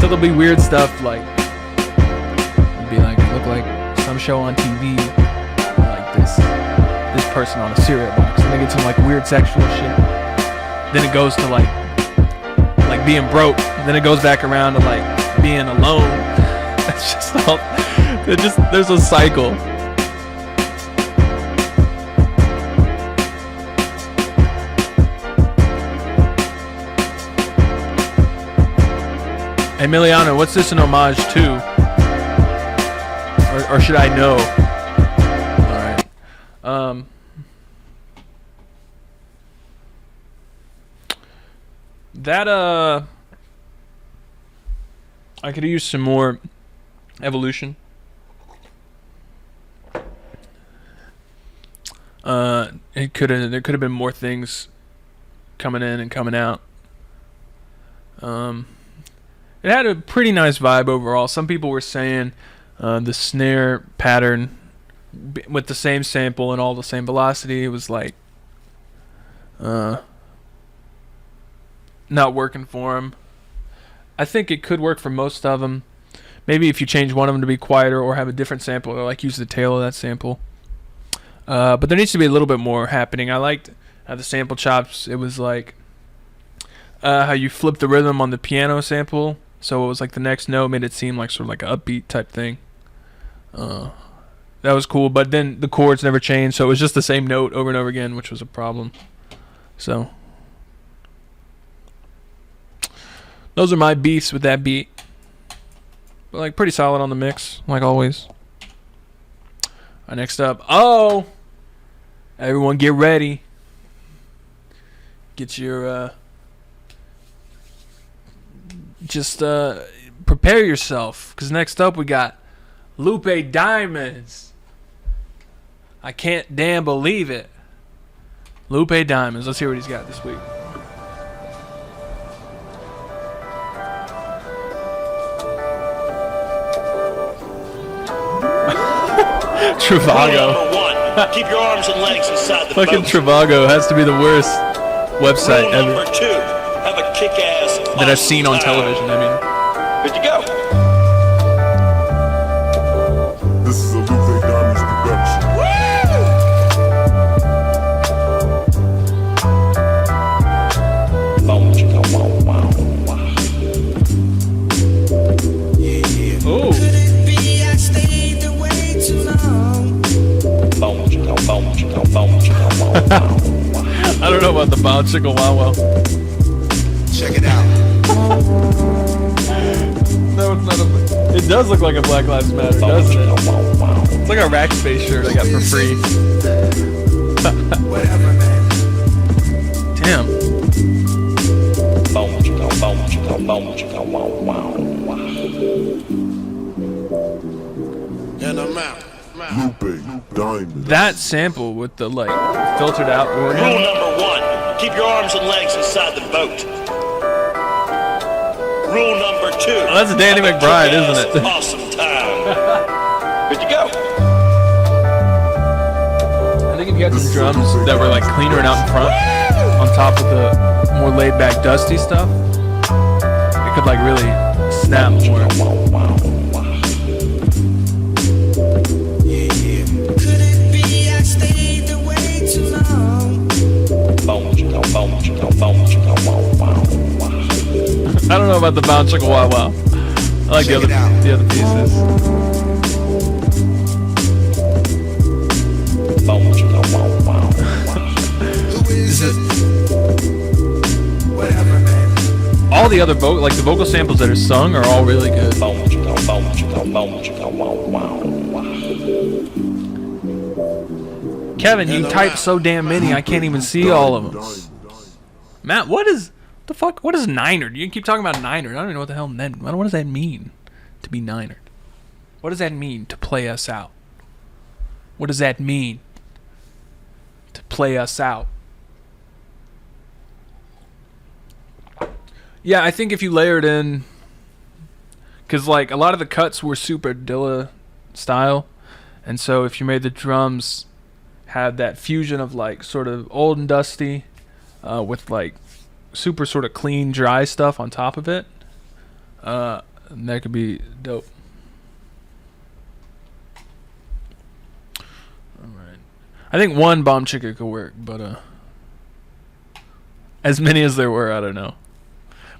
Speaker 1: So there'll be weird stuff like it'd be like, look like some show on TV, like this person on a cereal box. And they get some like weird sexual shit. Then it goes to like being broke. Then it goes back around to like being alone. It's just all. There's a cycle. Hey Milano, what's this an homage to? Or should I know? Alright. I could use some more evolution. There could have been more things coming in and coming out. It had a pretty nice vibe overall. Some people were saying the snare pattern with the same sample and all the same velocity, it was like not working for them. I think it could work for most of them. Maybe if you change one of them to be quieter or have a different sample, or like use the tail of that sample. But there needs to be a little bit more happening. I liked how the sample chops, it was like how you flip the rhythm on the piano sample. So it was like the next note made it seem like sort of like an upbeat type thing. That was cool, but then the chords never changed, so it was just the same note over and over again, which was a problem. So those are my beefs with that beat. But like pretty solid on the mix, like always. Alright, next up. Oh! Everyone get ready. Get your prepare yourself, because next up we got Lupe Diamonds. I can't damn believe it. Lupe Diamonds. Let's hear what he's got this week. Trivago.
Speaker 4: Rule number 1. Keep your arms and legs inside the
Speaker 1: Fucking
Speaker 4: boat.
Speaker 1: Trivago has to be the worst website
Speaker 4: Rule
Speaker 1: ever
Speaker 4: number 2. Have a kick-ass
Speaker 1: that I've seen on television. I mean,
Speaker 4: good to go.
Speaker 2: This is a Lupe Diamonds production.
Speaker 4: Boom, chicka, wow, wow, wow.
Speaker 1: oh,
Speaker 4: Boom, chicka, boom, chicka, wow, wow, wow.
Speaker 1: I don't know about the bow chickle wow wow.
Speaker 4: Check it out.
Speaker 1: No, it's not a. It does look like a Black Lives Matter, doesn't it? It's like a Rackspace shirt I got for free.
Speaker 4: Whatever, man.
Speaker 1: Damn.
Speaker 4: Boom, chicka, boom, chicka, wow, wow, wow. And I'm out.
Speaker 2: Lupe Diamonds.
Speaker 1: That sample with the like filtered out organ.
Speaker 4: Rule number 1. Keep your arms and legs inside the boat. Rule number 2.
Speaker 1: Oh, that's Danny
Speaker 4: have a
Speaker 1: McBride,
Speaker 4: kick-ass
Speaker 1: isn't it?
Speaker 4: Awesome time. Good to go.
Speaker 1: I think if you had some drums that were like cleaner and out in front, on top of the more laid back dusty stuff, it could like really snap more. I don't know about the bounce like a wow wow. I like the other pieces. All the other like the vocal samples that are sung are all really good. Kevin, you type so damn many I can't even see all of them. Matt, what is the fuck? What is Ninered? You keep talking about Ninered. I don't even know what the hell then. What does that mean? To be Ninered. What does that mean? To play us out. What does that mean? To play us out. Yeah, I think if you layered in, because like a lot of the cuts were super Dilla style, and so if you made the drums have that fusion of like sort of old and dusty with like super sort of clean dry stuff on top of it, that could be dope. I think one bomb chicken could work, but as many as there were, I don't know.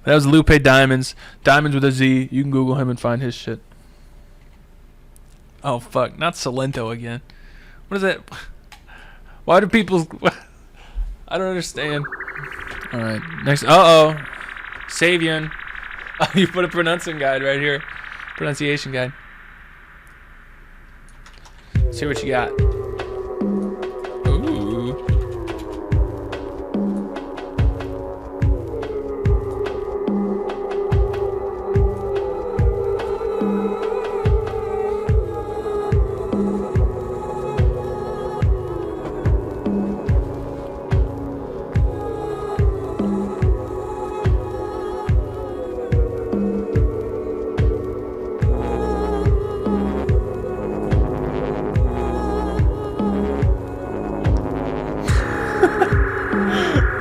Speaker 1: But that was Lupe Diamonds. Diamonds with a Z. You can Google him and find his shit. Oh, fuck. Not Salento again. What is that? Why do people... I don't understand. Alright, next... Uh-oh. Savian. Oh, you put a pronunciation guide right here. Pronunciation guide. See what you got. Ooh.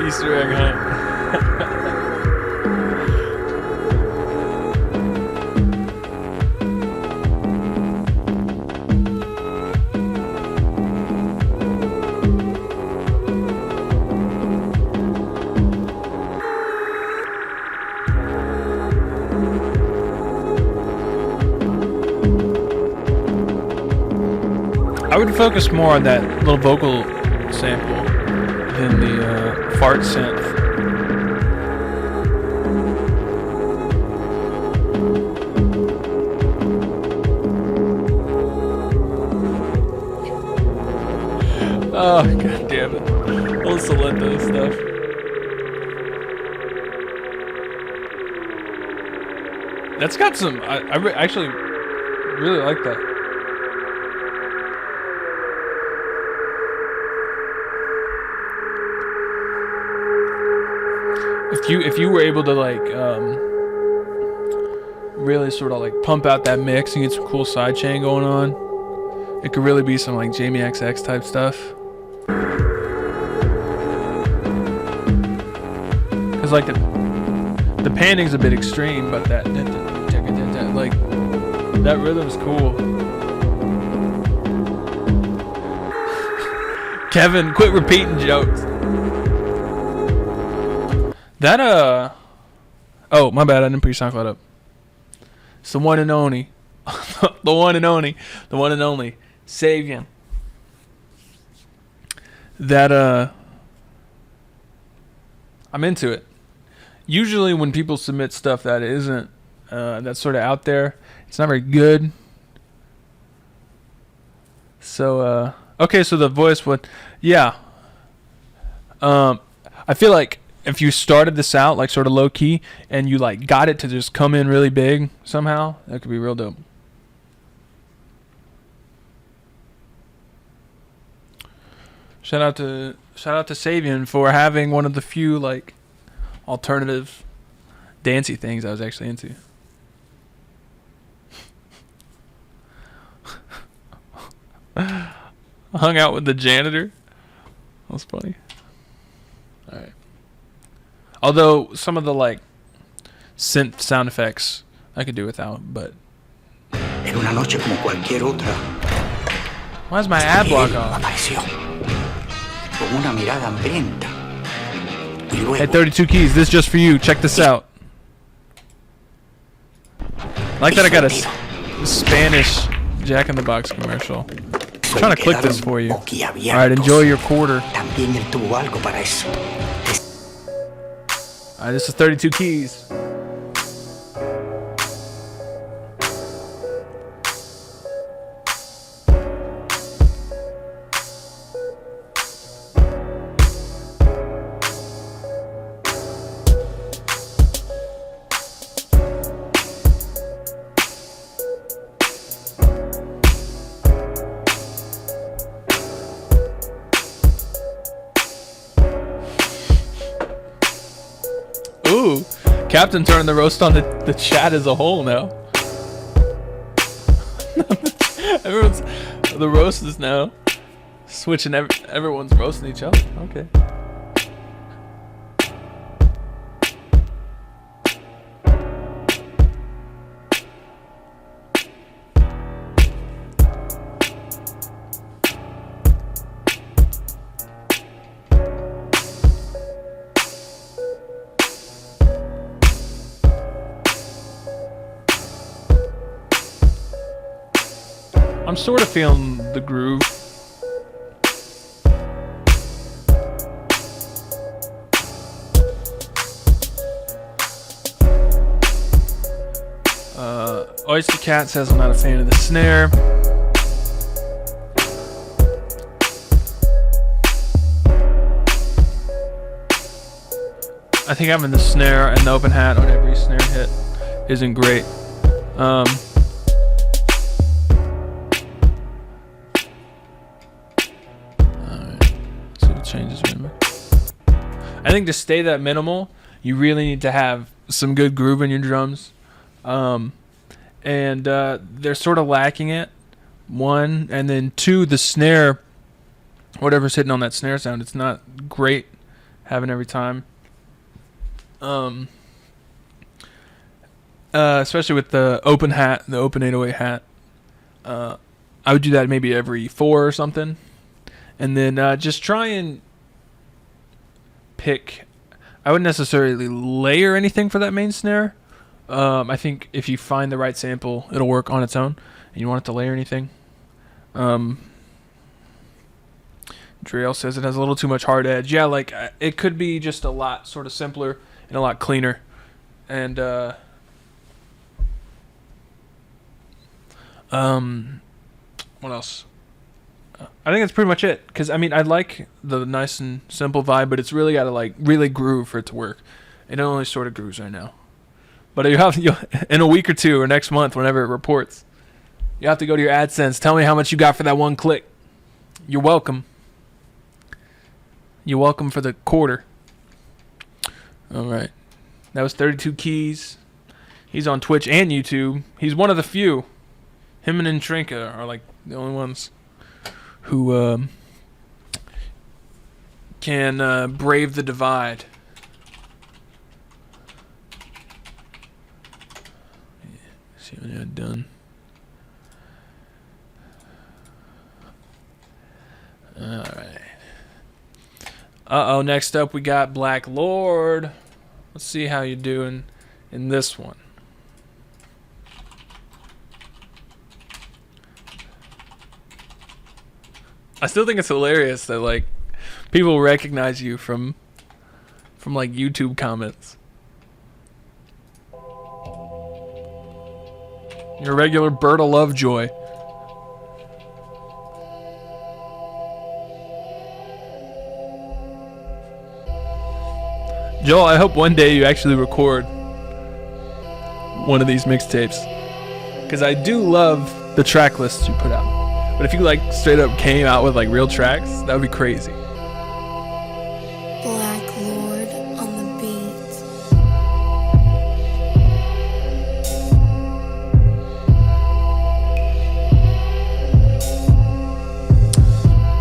Speaker 1: Easter egg hunt. I would focus more on that little vocal sample than the fart synth. Oh, god damn it. All Salento stuff. That's got some... I actually really like that. If you were able to like really sort of like pump out that mix and get some cool sidechain going on, it could really be some like Jamie XX type stuff. Cause like the panning's a bit extreme, but that like that rhythm's cool. Kevin, quit repeating jokes. That, oh, my bad, I didn't put your SoundCloud up. It's the one and only. The one and only. The one and only. Savian. That, I'm into it. Usually when people submit stuff that isn't, that's sort of out there, it's not very good. So, okay, so the voice would, yeah. I feel like if you started this out like sort of low key and you like got it to just come in really big somehow, that could be real dope. Shout out to Savian for having one of the few like alternative dancey things I was actually into. I hung out with the janitor. That was funny. All right. Although some of the like synth sound effects I could do without, but
Speaker 5: En una noche como cualquier otra.
Speaker 1: Why is my ad block off?
Speaker 5: Apareció con una mirada hambrienta. Y luego,
Speaker 1: Hey, 32 keys. This is just for you. Check this out. Like that I got a Spanish Jack in the Box commercial. I'm trying to click this for you. Alright, enjoy your quarter.
Speaker 5: También él tuvo algo para eso.
Speaker 1: Alright, this is 32 keys. Ooh, Captain turned the roast on the chat as a whole now. The roast is now switching. Everyone's roasting each other. Okay. I'm sort of feeling the groove. Oyster Cat says I'm not a fan of the snare. I think having the snare and the open hat on every snare hit isn't great. Alright, see what changes. Remember, I think to stay that minimal, you really need to have some good groove in your drums. And they're sort of lacking it. One, and then two, the snare, whatever's hitting on that snare sound, it's not great having every time. Especially with the open hat, the open 808 hat. I would do that maybe every 4 or something. And then just try and pick. I wouldn't necessarily layer anything for that main snare. I think if you find the right sample, it'll work on its own, and you want it to layer anything. Driel says it has a little too much hard edge. Yeah, like it could be just a lot sort of simpler and a lot cleaner. And what else? I think that's pretty much it. Because I mean, I like the nice and simple vibe, but it's really got to like really groove for it to work. It only sort of grooves right now. But you'll in a week or two or next month, whenever it reports, you have to go to your AdSense. Tell me how much you got for that one click. You're welcome. You're welcome for the quarter. All right. That was 32 Keys. He's on Twitch and YouTube. He's one of the few. Him and Intrinka are like the only ones who can brave the divide. See what I had done. Alright. Uh-oh, next up we got Black Lord. Let's see how you're doing in this one. I still think it's hilarious that like people recognize you from like YouTube comments. You're a regular Berta Lovejoy. Joel, I hope one day you actually record one of these mixtapes, because I do love the track lists you put out. But if you like straight up came out with like real tracks, that would be crazy.
Speaker 6: Black Lord on the beat.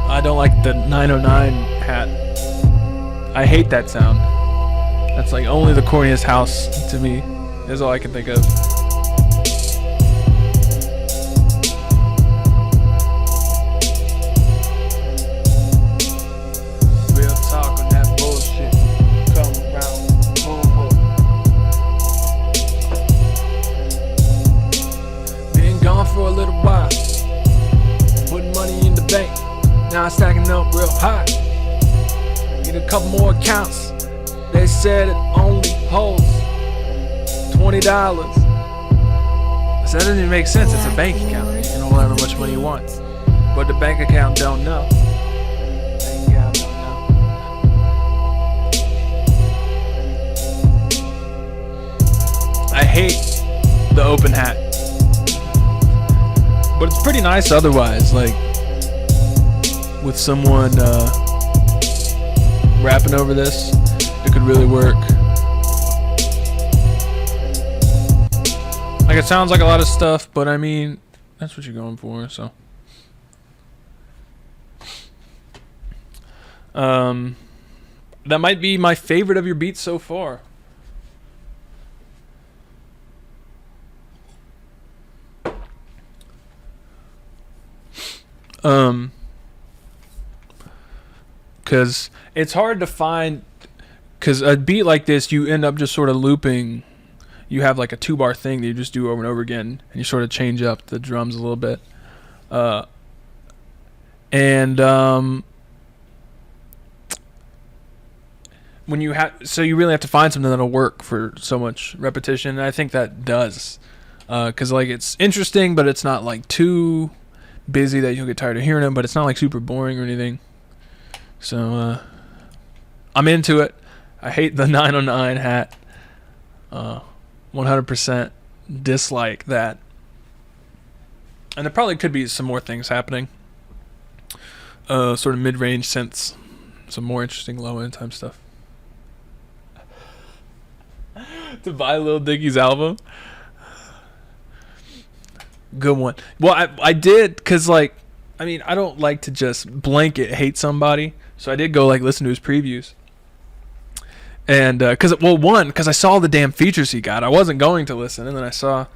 Speaker 1: I don't like the 909 hat. I hate that sound. That's like only the corniest house to me. Is all I can think of. Real talk on that bullshit. Come around. Been gone for a little while. Putting money in the bank. Now I'm stacking up real high. Need a couple more accounts. They said it only holds $20. So that doesn't even make sense. It's a bank account. You can hold however much money you want. But the bank account don't know. Bank account don't know. I hate the open hat. But it's pretty nice otherwise. Like, with someone rapping over this, it could really work. Like, it sounds like a lot of stuff, but I mean, that's what you're going for, so. That might be my favorite of your beats so far. Because it's hard to find, because a beat like this, you end up just sort of looping. You have like a 2-bar thing that you just do over and over again, and you sort of change up the drums a little bit. And when you you really have to find something that'll work for so much repetition. And I think that does, because like it's interesting, but it's not like too busy that you'll get tired of hearing it. But it's not like super boring or anything. So I'm into it. I hate the 909 hat. 100% dislike that. And there probably could be some more things happening. Sort of mid-range synths. Some more interesting low-end time stuff. To buy Lil Dicky's album. Good one. Well, I did, because, like, I mean, I don't like to just blanket hate somebody. So I did go, like, listen to his previews. And, because I saw the damn features he got. I wasn't going to listen, and then I saw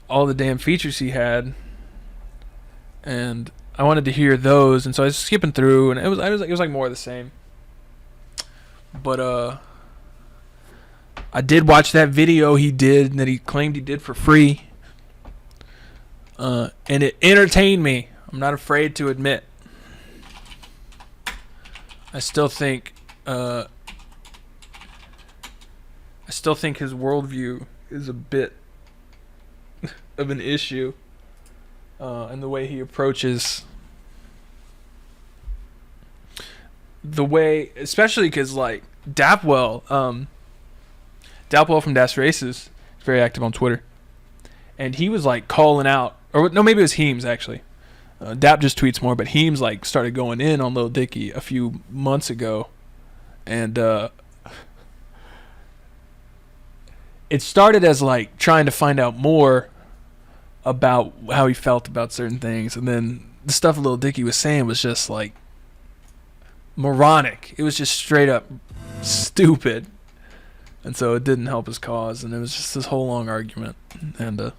Speaker 1: all the damn features he had. And I wanted to hear those, and so I was skipping through, and it was like more of the same. But, I did watch that video he did, that he claimed he did for free. And it entertained me. I'm not afraid to admit. I still think his worldview is a bit of an issue, and the way he approaches especially because like Dapwell from Das Races is very active on Twitter, and he was like calling out, or no, maybe it was Heems actually. Dap just tweets more, but Heems like started going in on Lil Dicky a few months ago, and it started as like trying to find out more about how he felt about certain things, and then the stuff Lil Dicky was saying was just like moronic. It was just straight up stupid, and so it didn't help his cause, and it was just this whole long argument. And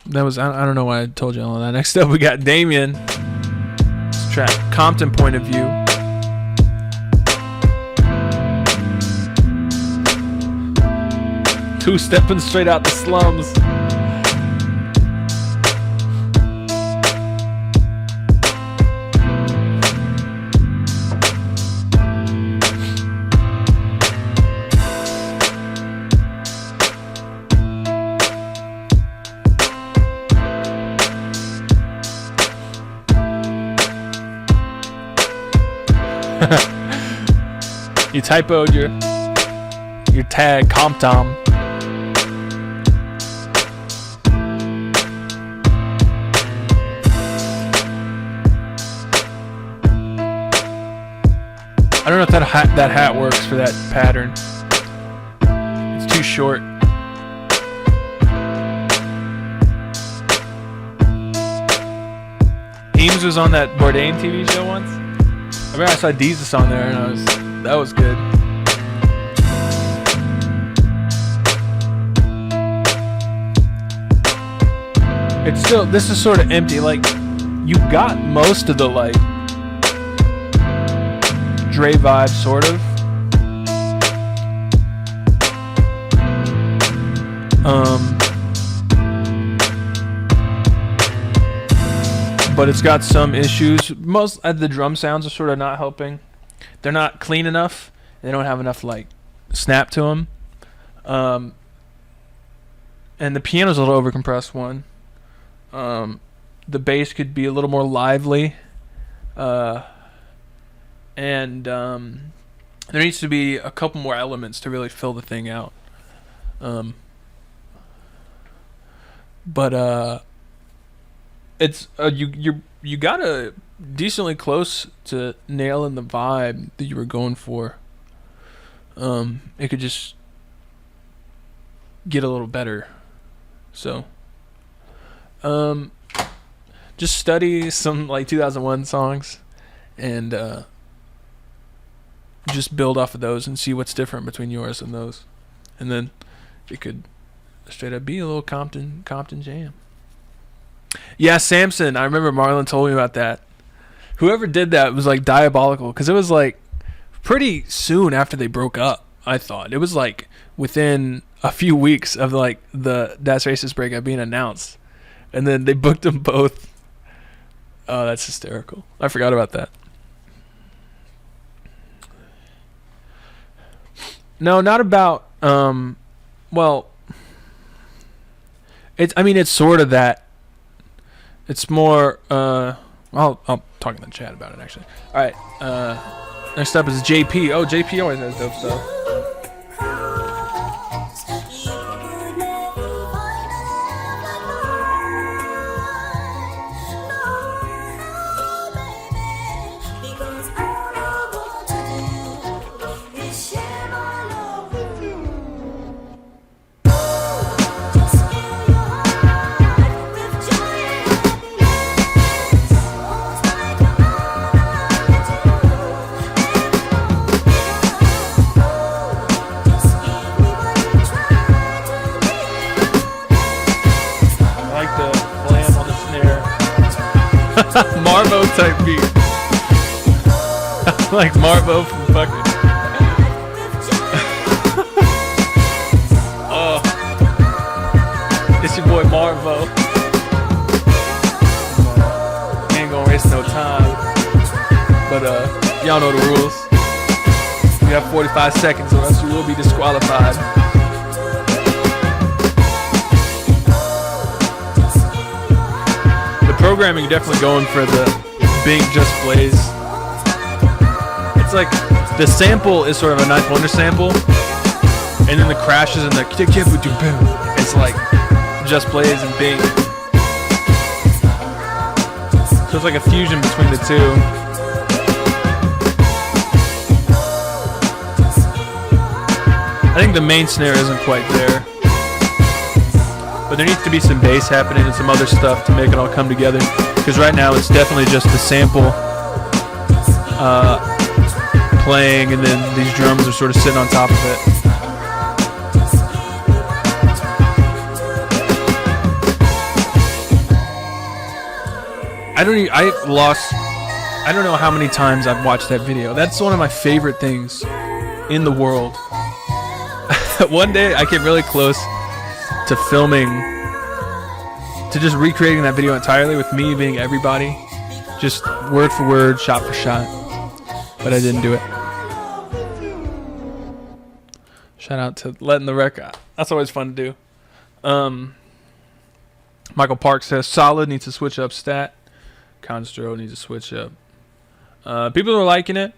Speaker 1: that was, I don't know why I told you all of that. Next up we got Damen. This track, Compton Point of View. Two-stepping straight out the slums. You typoed your tag, Compton. I don't know if that hat works for that pattern. It's too short. Heems was on that Bourdain TV show once. I remember I saw Deezus on there, and that was good. It's still, this is sort of empty. Like, you got most of the like Dre vibe, sort of. But it's got some issues. Most of the drum sounds are sort of not helping. They're not clean enough. They don't have enough like snap to them. And the piano's a little overcompressed one. The bass could be a little more lively. And there needs to be a couple more elements to really fill the thing out. But it's you got a decently close to nailing the vibe that you were going for. It could just get a little better. So just study some like 2001 songs and just build off of those and see what's different between yours and those, and then it could straight up be a little Compton jam. Yeah, Samson. I remember Marlon told me about that. Whoever did that was like diabolical, because it was like pretty soon after they broke up. I thought. It was like within a few weeks of like the Das Racist breakup being announced. And then they booked them both. Oh, that's hysterical. I forgot about that. No, not about well, it's sort of that. It's more I'll talk in the chat about it actually. All right. Next up is JP. Oh, JP always has dope stuff. Marvo type beat. Like Marvo from fucking. Oh. It's your boy Marvo. Ain't gonna waste no time. But y'all know the rules. You have 45 seconds or else you will be disqualified. Programming definitely going for the Bink Just Blaze. It's like the sample is sort of a Ninth Wonder sample, and then the crashes and the it's like Just Blaze and Bink. So it's like a fusion between the two. I think the main snare isn't quite there. But there needs to be some bass happening and some other stuff to make it all come together. Because right now it's definitely just the sample playing, and then these drums are sort of sitting on top of it. I don't know how many times I've watched that video. That's one of my favorite things in the world. One day I came really close to filming, to just recreating that video entirely with me being everybody, just word for word, shot for shot, but I didn't do it. Shout out to letting the record. That's always fun to do. Michael Park says Solid needs to switch up stat. Constro needs to switch up. People are liking it.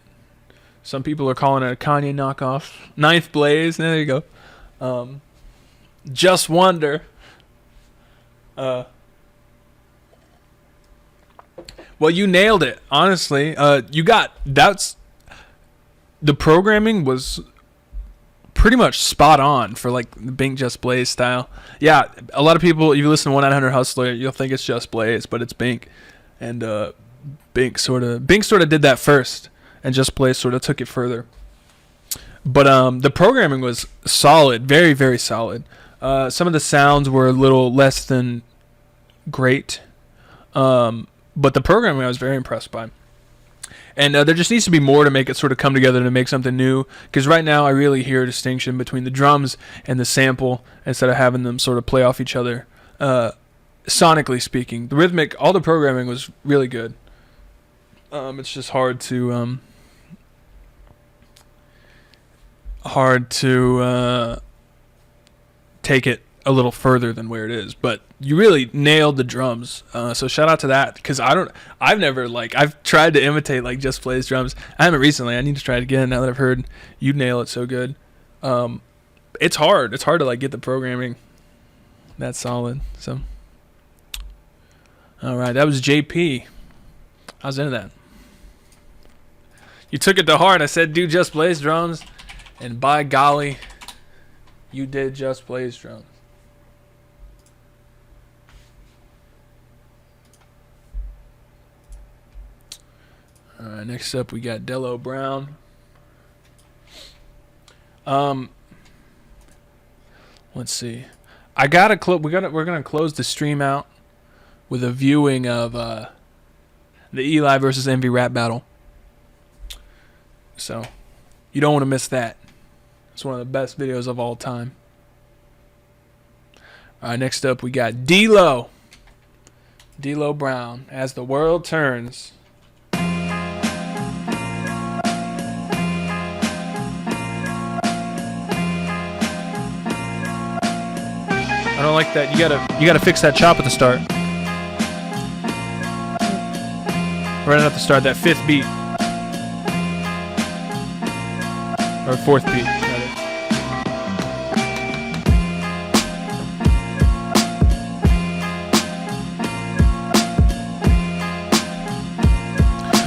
Speaker 1: Some people are calling it a Kanye knockoff. Ninth Blaze. There you go. Just Wonder. Well, you nailed it. Honestly, the programming was pretty much spot on for like the Bink Just Blaze style. Yeah, a lot of people, if you listen to 1-900 Hustler, you'll think it's Just Blaze, but it's Bink, and Bink sort of did that first, and Just Blaze sort of took it further. But the programming was solid, very, very solid. Some of the sounds were a little less than great, but the programming I was very impressed by. And there just needs to be more to make it sort of come together to make something new. Because right now I really hear a distinction between the drums and the sample instead of having them sort of play off each other. Sonically speaking, the rhythmic, all the programming was really good. It's just hard to take it a little further than where it is, but you really nailed the drums. So shout out to that, because I've tried to imitate like Just Blaze drums. I haven't recently. I need to try it again now that I've heard you nail it so good. It's hard. It's hard to like get the programming that solid. So, all right, that was JP. I was into that. You took it to heart. I said do Just Blaze drums, and by golly, you did Just Blaze drums. All right, next up we got Dello Brown. Let's see. We're gonna close the stream out with a viewing of the Eli versus Envy rap battle. So you don't want to miss that. It's one of the best videos of all time. All right, next up we got D-Lo. D-Lo Brown, As the World Turns. I don't like that. You gotta fix that chop at the start. Right at the start, that 5th beat. Or 4th beat, rather.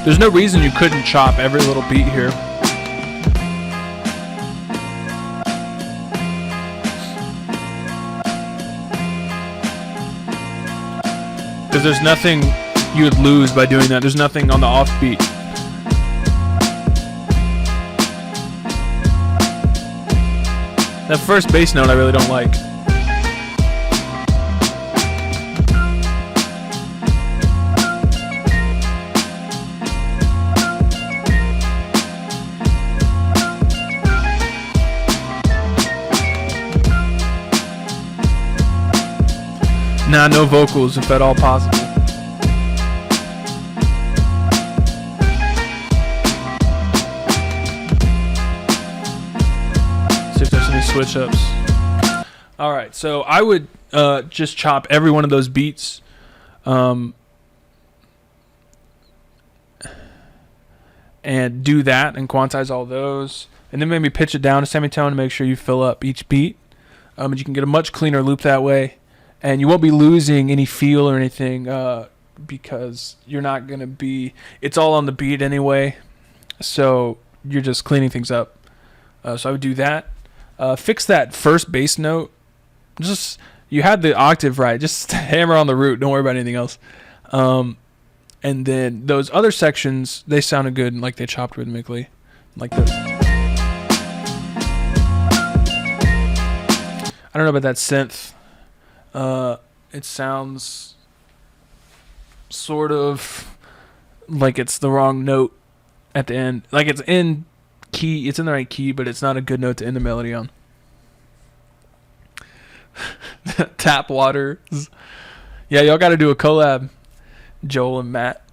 Speaker 1: There's no reason you couldn't chop every little beat here. Because there's nothing you would lose by doing that. There's nothing on the offbeat. That first bass note I really don't like. Nah, no vocals if at all possible. See if there's any switch ups. Alright, so I would just chop every one of those beats. And do that and quantize all those. And then maybe pitch it down to semitone to make sure you fill up each beat. And you can get a much cleaner loop that way. And you won't be losing any feel or anything because you're not going to be... It's all on the beat anyway. So you're just cleaning things up. So I would do that. Fix that first bass note. You had the octave right. Just hammer on the root. Don't worry about anything else. And then those other sections, they sounded good and like they chopped rhythmically. Like the... I don't know about that synth. It sounds sort of like it's the wrong note at the end. Like it's in key, it's in the right key, but it's not a good note to end the melody on. Tap waters. Yeah, y'all got to do a collab, Joel and Matt.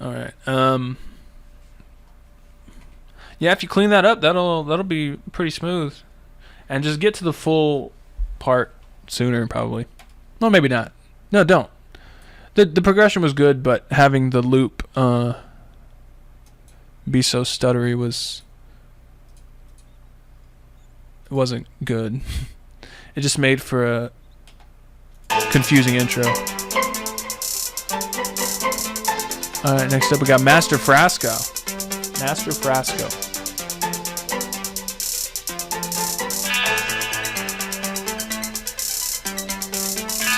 Speaker 1: All right. Yeah, if you clean that up, that'll be pretty smooth. And just get to the full part sooner, probably. Well, maybe not. No, don't. The progression was good, but having the loop be so stuttery wasn't good. It just made for a confusing intro. Alright, next up we got Master Frasco. Master Frasco.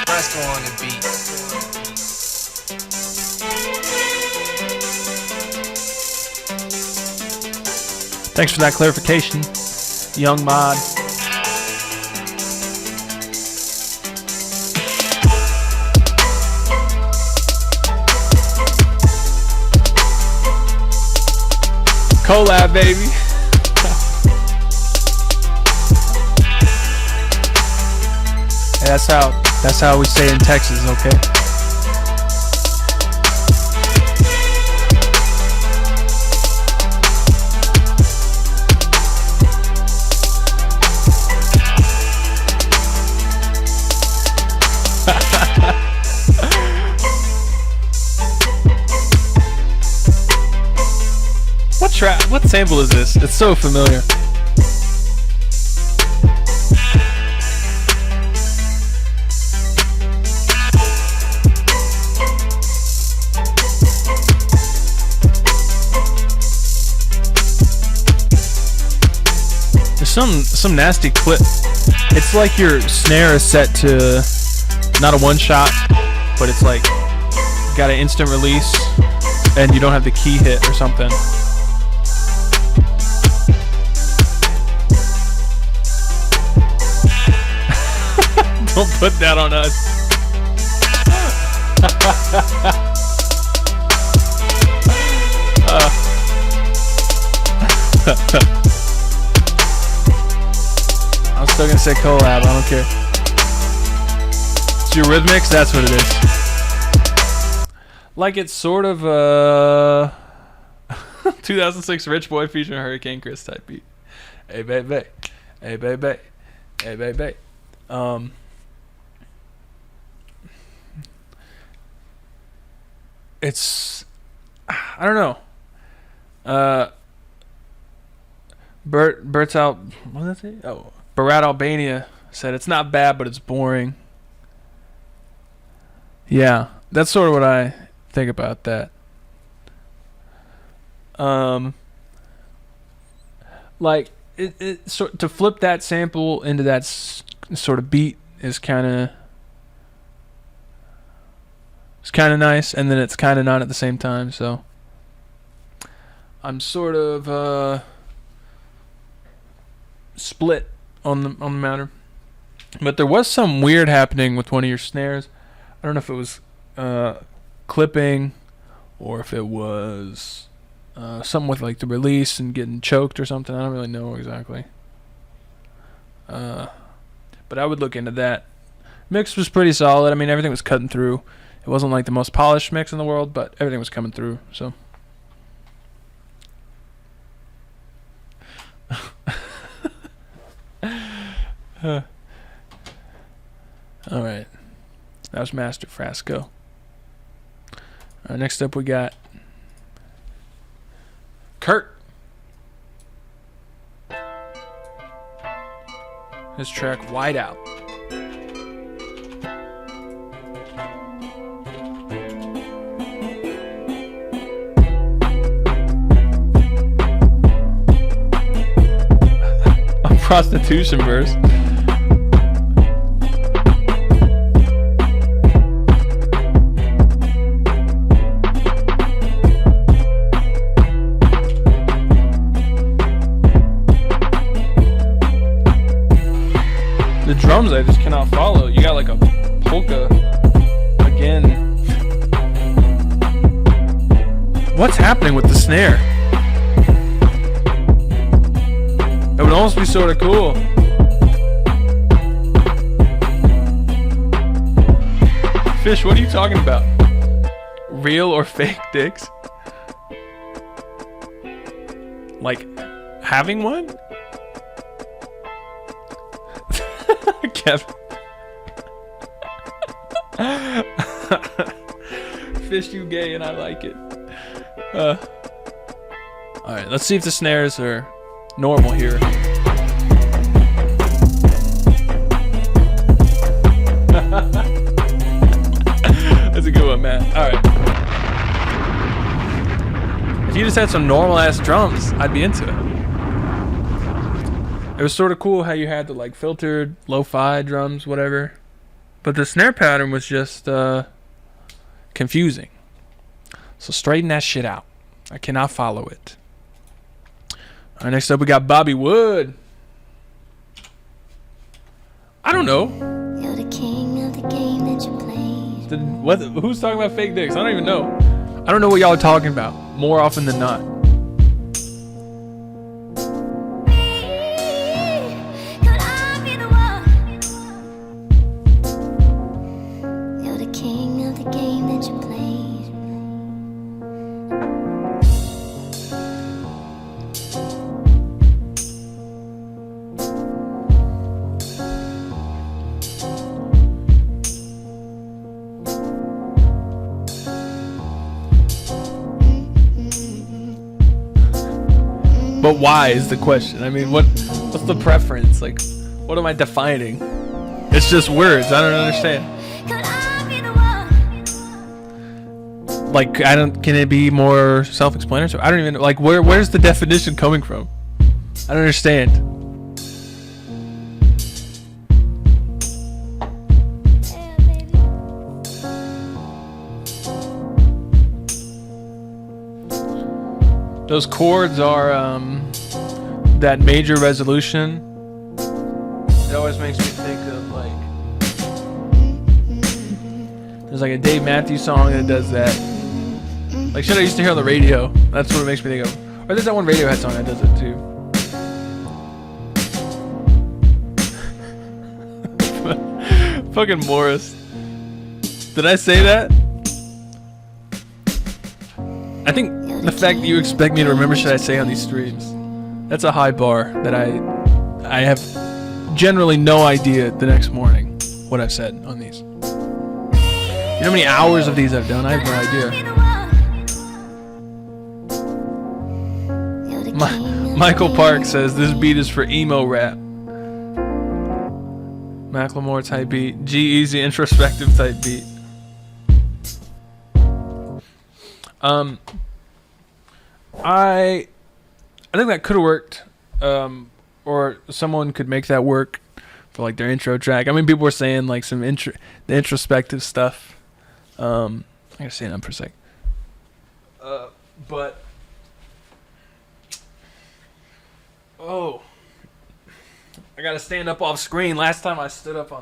Speaker 7: Frasco on the beat.
Speaker 1: Thanks for that clarification, young mod. Collab, baby. Hey, that's how we say in Texas, okay? What sample is this? It's so familiar. There's some nasty clip. It's like your snare is set to not a one shot, but it's like got an instant release and you don't have the key hit or something. Don't put that on us. I'm still gonna say collab. I don't care. It's Eurythmics. That's what it is. Like it's sort of 2006 Rich Boy featuring Hurricane Chris type beat. Hey baby, hey baby, hey baby. It's, I don't know. Bert's out. What did I say? Oh, Barat Albania said it's not bad, but it's boring. Yeah, that's sort of what I think about that. Like to flip that sample into that sort of beat is kind of nice, and then it's kind of not at the same time. So I'm sort of split on the matter. But there was some weird happening with one of your snares. I don't know if it was clipping or if it was something with like the release and getting choked or something. I don't really know exactly. But I would look into that. Mix was pretty solid. I mean, everything was cutting through. It wasn't like the most polished mix in the world, but everything was coming through. So. All right. That was Master Frasco. Next up, we got Kurt. His track Whiteout. A prostitution verse. Drums I just cannot follow. You got like a polka again. What's happening with the snare? It would almost be sort of cool. Fish, what are you talking about? Real or fake dicks? Like having one? Kevin. Fish, you gay and I like it. Alright, let's see if the snares are normal here. That's a good one, man. Alright. If you just had some normal ass drums, I'd be into it. It was sort of cool how you had the like filtered lo-fi drums, whatever. But the snare pattern was just confusing. So straighten that shit out. I cannot follow it. Alright, next up we got Bobby Wood. I don't know.
Speaker 6: You're the king of the game that you played.
Speaker 1: Who's talking about fake dicks? I don't even know. I don't know what y'all are talking about. More often than not. But why is the question? I mean, what's the preference? Like, what am I defining? It's just words. I don't understand. Like, can it be more self-explanatory? I don't even, like, where's the definition coming from? I don't understand. Those chords are that major resolution. It always makes me think of like there's like a Dave Matthews song that does that. Like shit I used to hear on the radio. That's what it makes me think of. Or there's that one Radiohead song that does it too. Fucking Morris. Did I say that? I think the fact that you expect me to remember shit I say on these streams, that's a high bar that I have generally no idea the next morning what I've said on these. You know how many hours of these I've done? I have no idea. Michael Park says this beat is for emo rap. Macklemore type beat. G-Eazy introspective type beat. I think that could have worked. Or someone could make that work for like their intro track. I mean, people were saying like some the introspective stuff. I gotta say that for a sec. But I gotta stand up off screen. Last time I stood up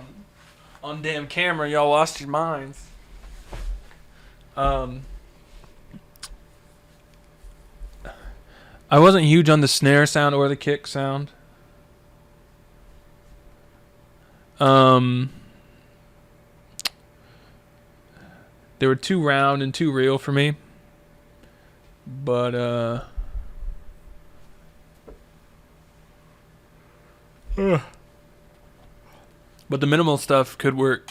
Speaker 1: on damn camera, y'all lost your minds. I wasn't huge on the snare sound or the kick sound. They were too round and too real for me. But but the minimal stuff could work.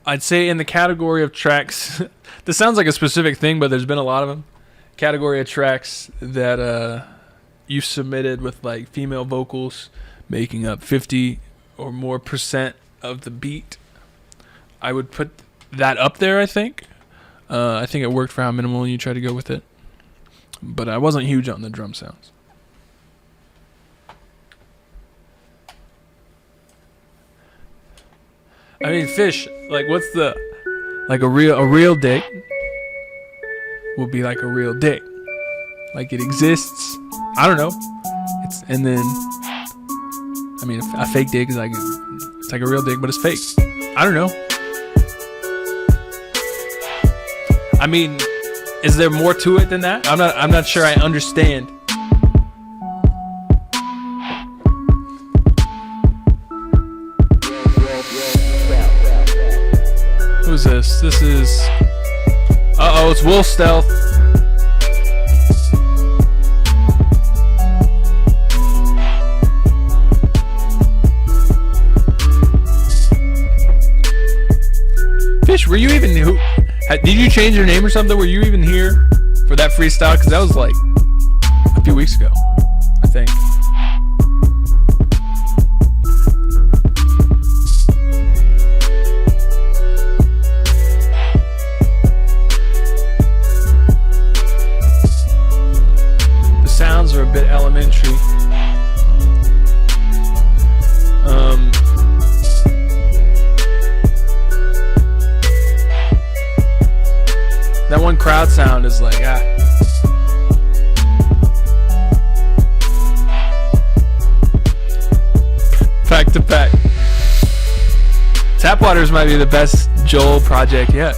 Speaker 1: I'd say in the category of tracks, this sounds like a specific thing, but there's been a lot of them. Category of tracks that you submitted with like female vocals making up 50 or more % of the beat. I would put that up there, I think. I think it worked for how minimal you tried to go with it. But I wasn't huge on the drum sounds. I mean, Fish, like, what's the, like, a real dick will be like a real dick. Like, it exists. I don't know. And then, I mean, a fake dick is like, it's like a real dick, but it's fake. I don't know. I mean, is there more to it than that? I'm not sure I understand. Who's this? This is... Uh-oh, it's Wolf Stealth. Fish, were you even... Did you change your name or something? Were you even here for that freestyle? Because that was like a few weeks ago, I think. The sounds are a bit elementary. That one crowd sound is like, Pack to pack. Tap Waters might be the best Joel project yet.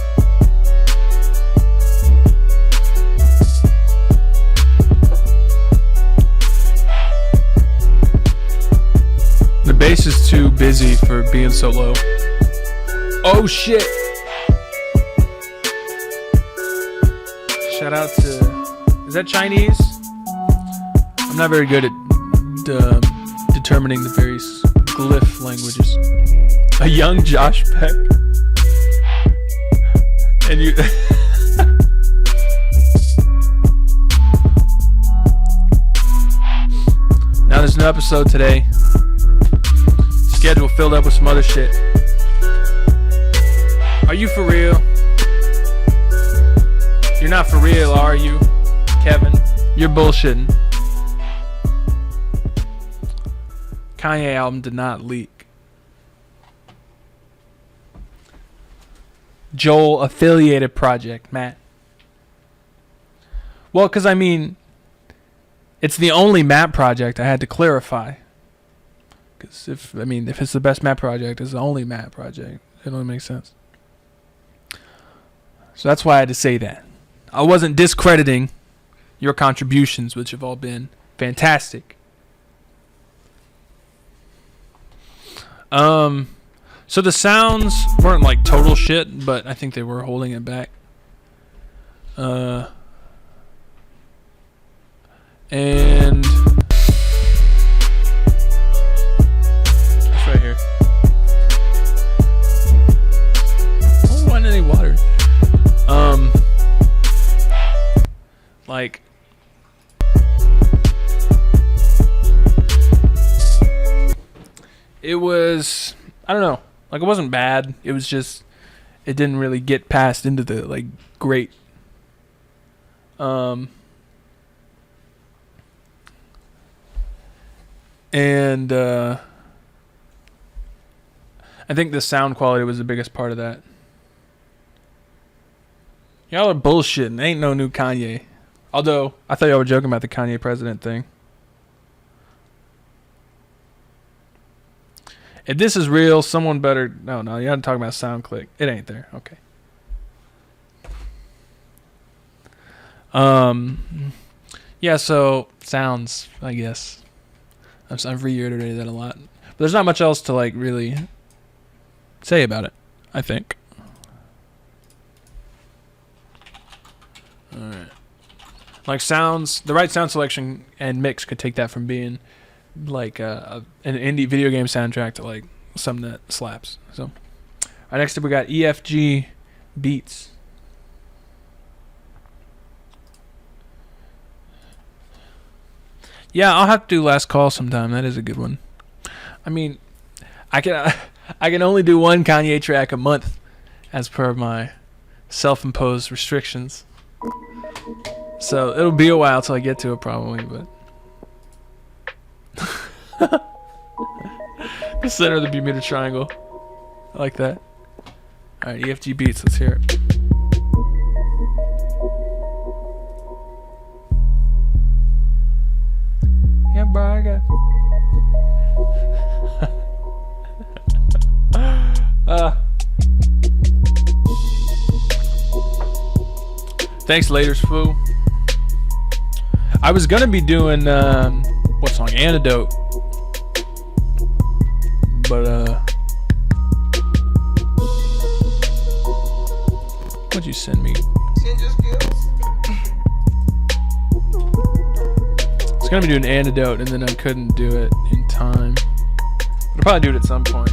Speaker 1: The bass is too busy for being so low. Oh shit! Shout out to... Is that Chinese? I'm not very good at determining the various glyph languages. A young Josh Peck. And you... Now there's no episode today. Schedule filled up with some other shit. Are you for real? You're not for real, are you, Kevin? You're bullshitting. Kanye album did not leak. Joel affiliated project, Matt. Well, because I mean, it's the only Matt project. I had to clarify. Because if it's the best Matt project, it's the only Matt project. It only makes sense. So that's why I had to say that. I wasn't discrediting your contributions, which have all been fantastic. So the sounds weren't like total shit, but I think they were holding it back. And it's right here. Oh, why didn't any water? Like it was, I don't know, like it wasn't bad. It was just, it didn't really get past into the like great. And I think the sound quality was the biggest part of that. Y'all are bullshitting. Ain't no new Kanye. Although, I thought y'all were joking about the Kanye president thing. If this is real, someone better... No, you're not talking about SoundClick. It ain't there. Okay. Yeah, so, sounds, I guess. I've reiterated that a lot. But there's not much else to, like, really say about it, I think. Alright. Like sounds, the right sound selection and mix could take that from being like an indie video game soundtrack to like something that slaps. So, alright, next up we got EFG Beats. Yeah, I'll have to do Last Call sometime. That is a good one. I mean, I can only do one Kanye track a month as per my self-imposed restrictions. So it'll be a while till I get to it probably, but the center of the Bermuda Triangle. I like that. Alright, EFG Beats, let's hear it. Yeah, bro, I got thanks, Laters Foo. I was gonna be doing what song? Antidote. But what'd you send me? I was gonna be doing Antidote and then I couldn't do it in time. I'll probably do it at some point.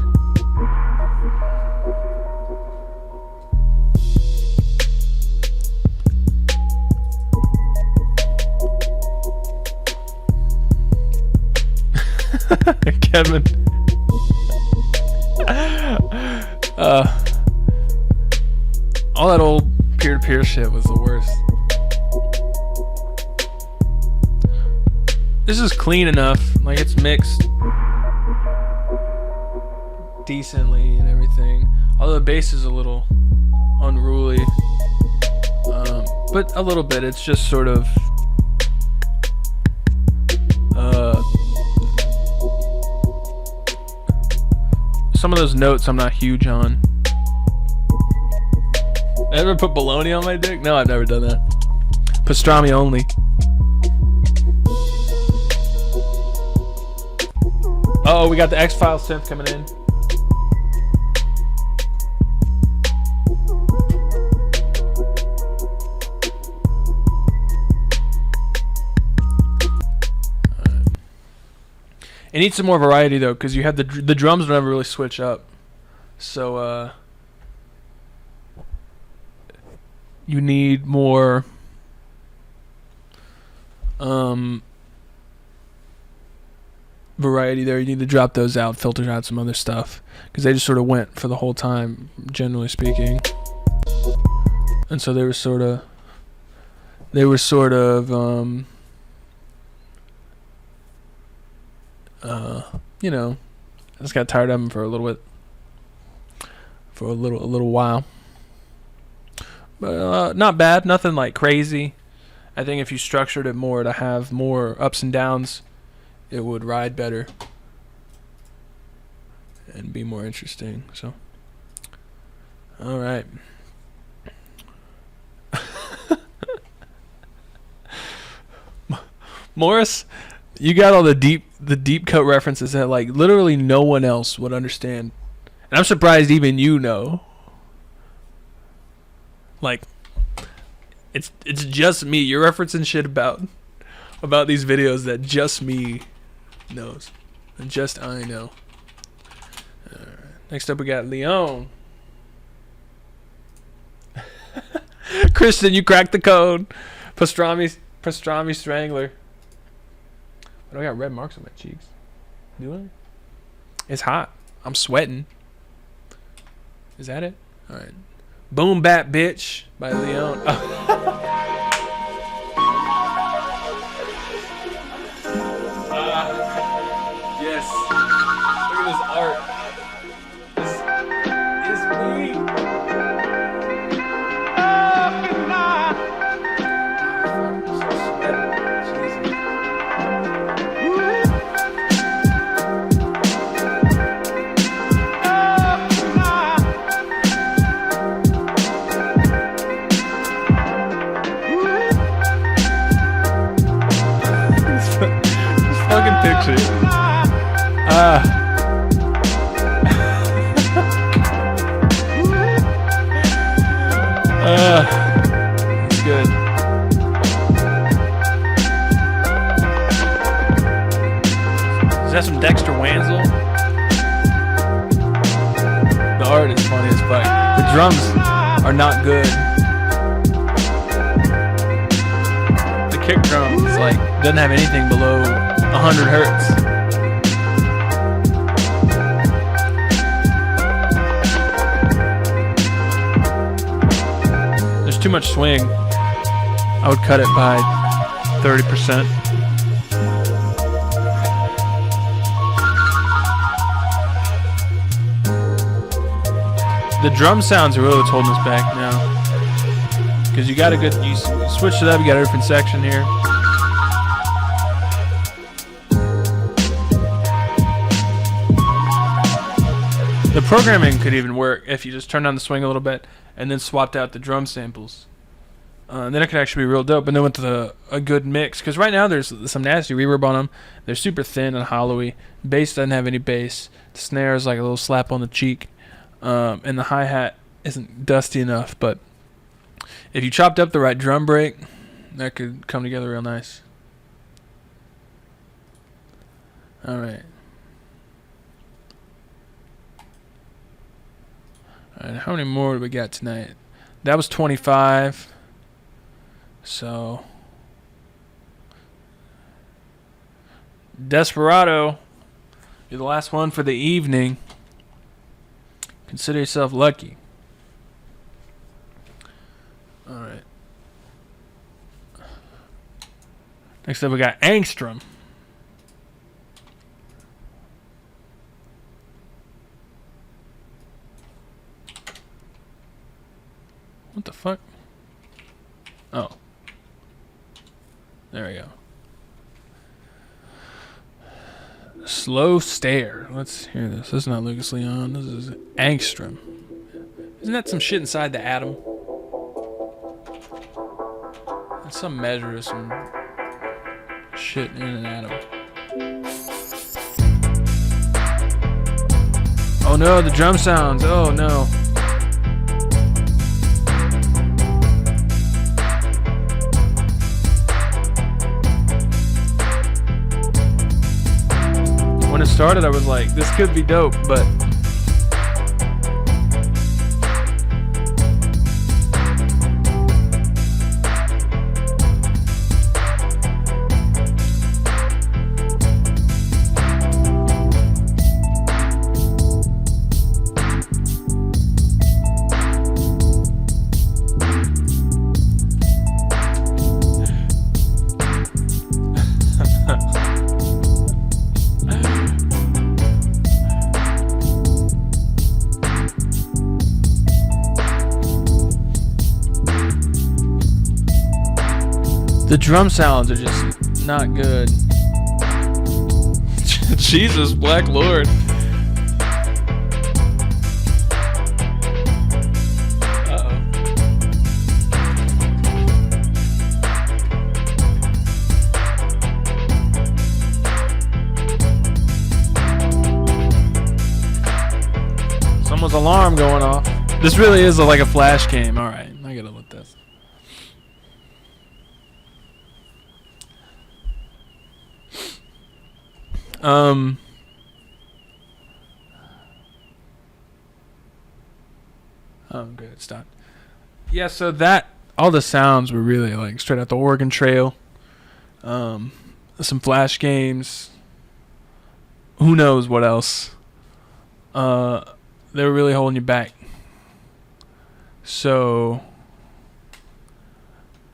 Speaker 1: Kevin. All that old peer-to-peer shit was the worst. This is clean enough. Like, it's mixed decently and everything. Although the bass is a little unruly. But a little bit. It's just sort of... some of those notes I'm not huge on. Ever put bologna on my dick? No, I've never done that. Pastrami only. Oh, we got the X-Files synth coming in. It needs some more variety though, because you have the drums don't ever really switch up. So you need more variety there. You need to drop those out, filter out some other stuff, because they just sort of went for the whole time, generally speaking. And so they were sort of you know, I just got tired of them for a little bit, for a little while. But not bad, nothing like crazy. I think if you structured it more to have more ups and downs, it would ride better and be more interesting. So, all right. Morris, you got all the deep cut references that like literally no one else would understand. And I'm surprised even you know. Like it's just me. You're referencing shit about these videos that just me knows. And just I know. Next up we got Leon. Kristen, you cracked the code. Pastrami Strangler. But I got red marks on my cheeks. Do I? It's hot. I'm sweating. Is that it? Alright. Boom Bap Bitch by Leon. Yes. Look at this art. This is me. Fucking picture. That's good. Is that some Dexter Wanzel? The art is funny as fuck. The drums are not good. The kick drum is like doesn't have anything below 100 hertz. There's too much swing. I would cut it by 30%. The drum sounds are really what's holding us back now. Because you got a good, you switch it up, you got a different section here. The programming could even work if you just turned on the swing a little bit and then swapped out the drum samples. And then it could actually be real dope. And then with a good mix, because right now there's some nasty reverb on them. They're super thin and hollowy. Bass doesn't have any bass. The snare is like a little slap on the cheek. And the hi-hat isn't dusty enough. But if you chopped up the right drum break, that could come together real nice. All right. Alright, how many more do we got tonight? That was 25. So Desperado, you're the last one for the evening. Consider yourself lucky. Alright. Next up we got Angstrom. What the fuck? Oh. There we go. Slow Stare. Let's hear this. This is not Lucas Leon. This is Angstrom. Isn't that some shit inside the atom? That's some measure of some shit in an atom. Oh no, the drum sounds. Oh no. When it started, I was like, this could be dope, but the drum sounds are just not good. Jesus, Black Lord. alarm going off. This really is like a flash game. All right, I gotta let this. Oh, good, it's done. Yeah, so that all the sounds were really like straight out the Oregon Trail. Some flash games. Who knows what else? They were really holding you back. So,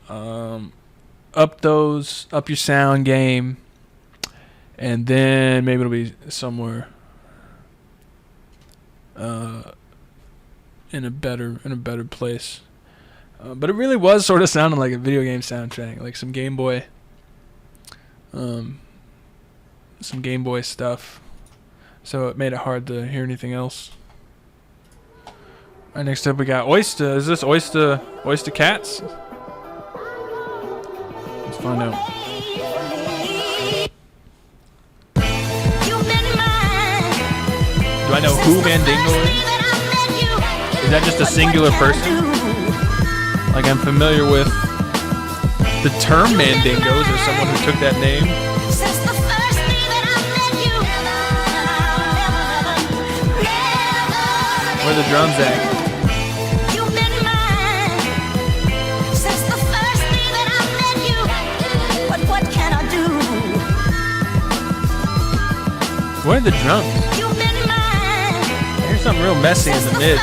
Speaker 1: up your sound game, and then maybe it'll be somewhere in a better place. But it really was sort of sounding like a video game soundtrack, like some Game Boy stuff. So it made it hard to hear anything else. All right, next up we got Oyster. Is this Oyster Cats? Let's find out. Do I know who Mandingo is? Is that just a singular person? Like, I'm familiar with the term Mandingos, or someone who took that name. Where are the drums at? Where are the drums? I hear something real messy in the mids.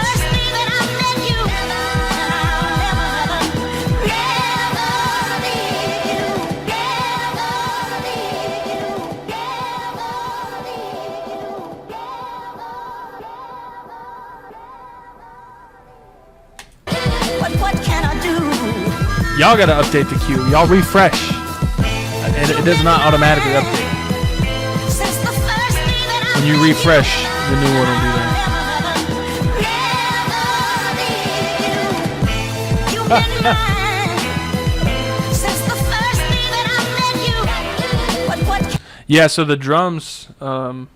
Speaker 1: Y'all gotta update the queue. Y'all refresh. It does not automatically update. When you refresh, the new one will be there. Yeah, so the drums, or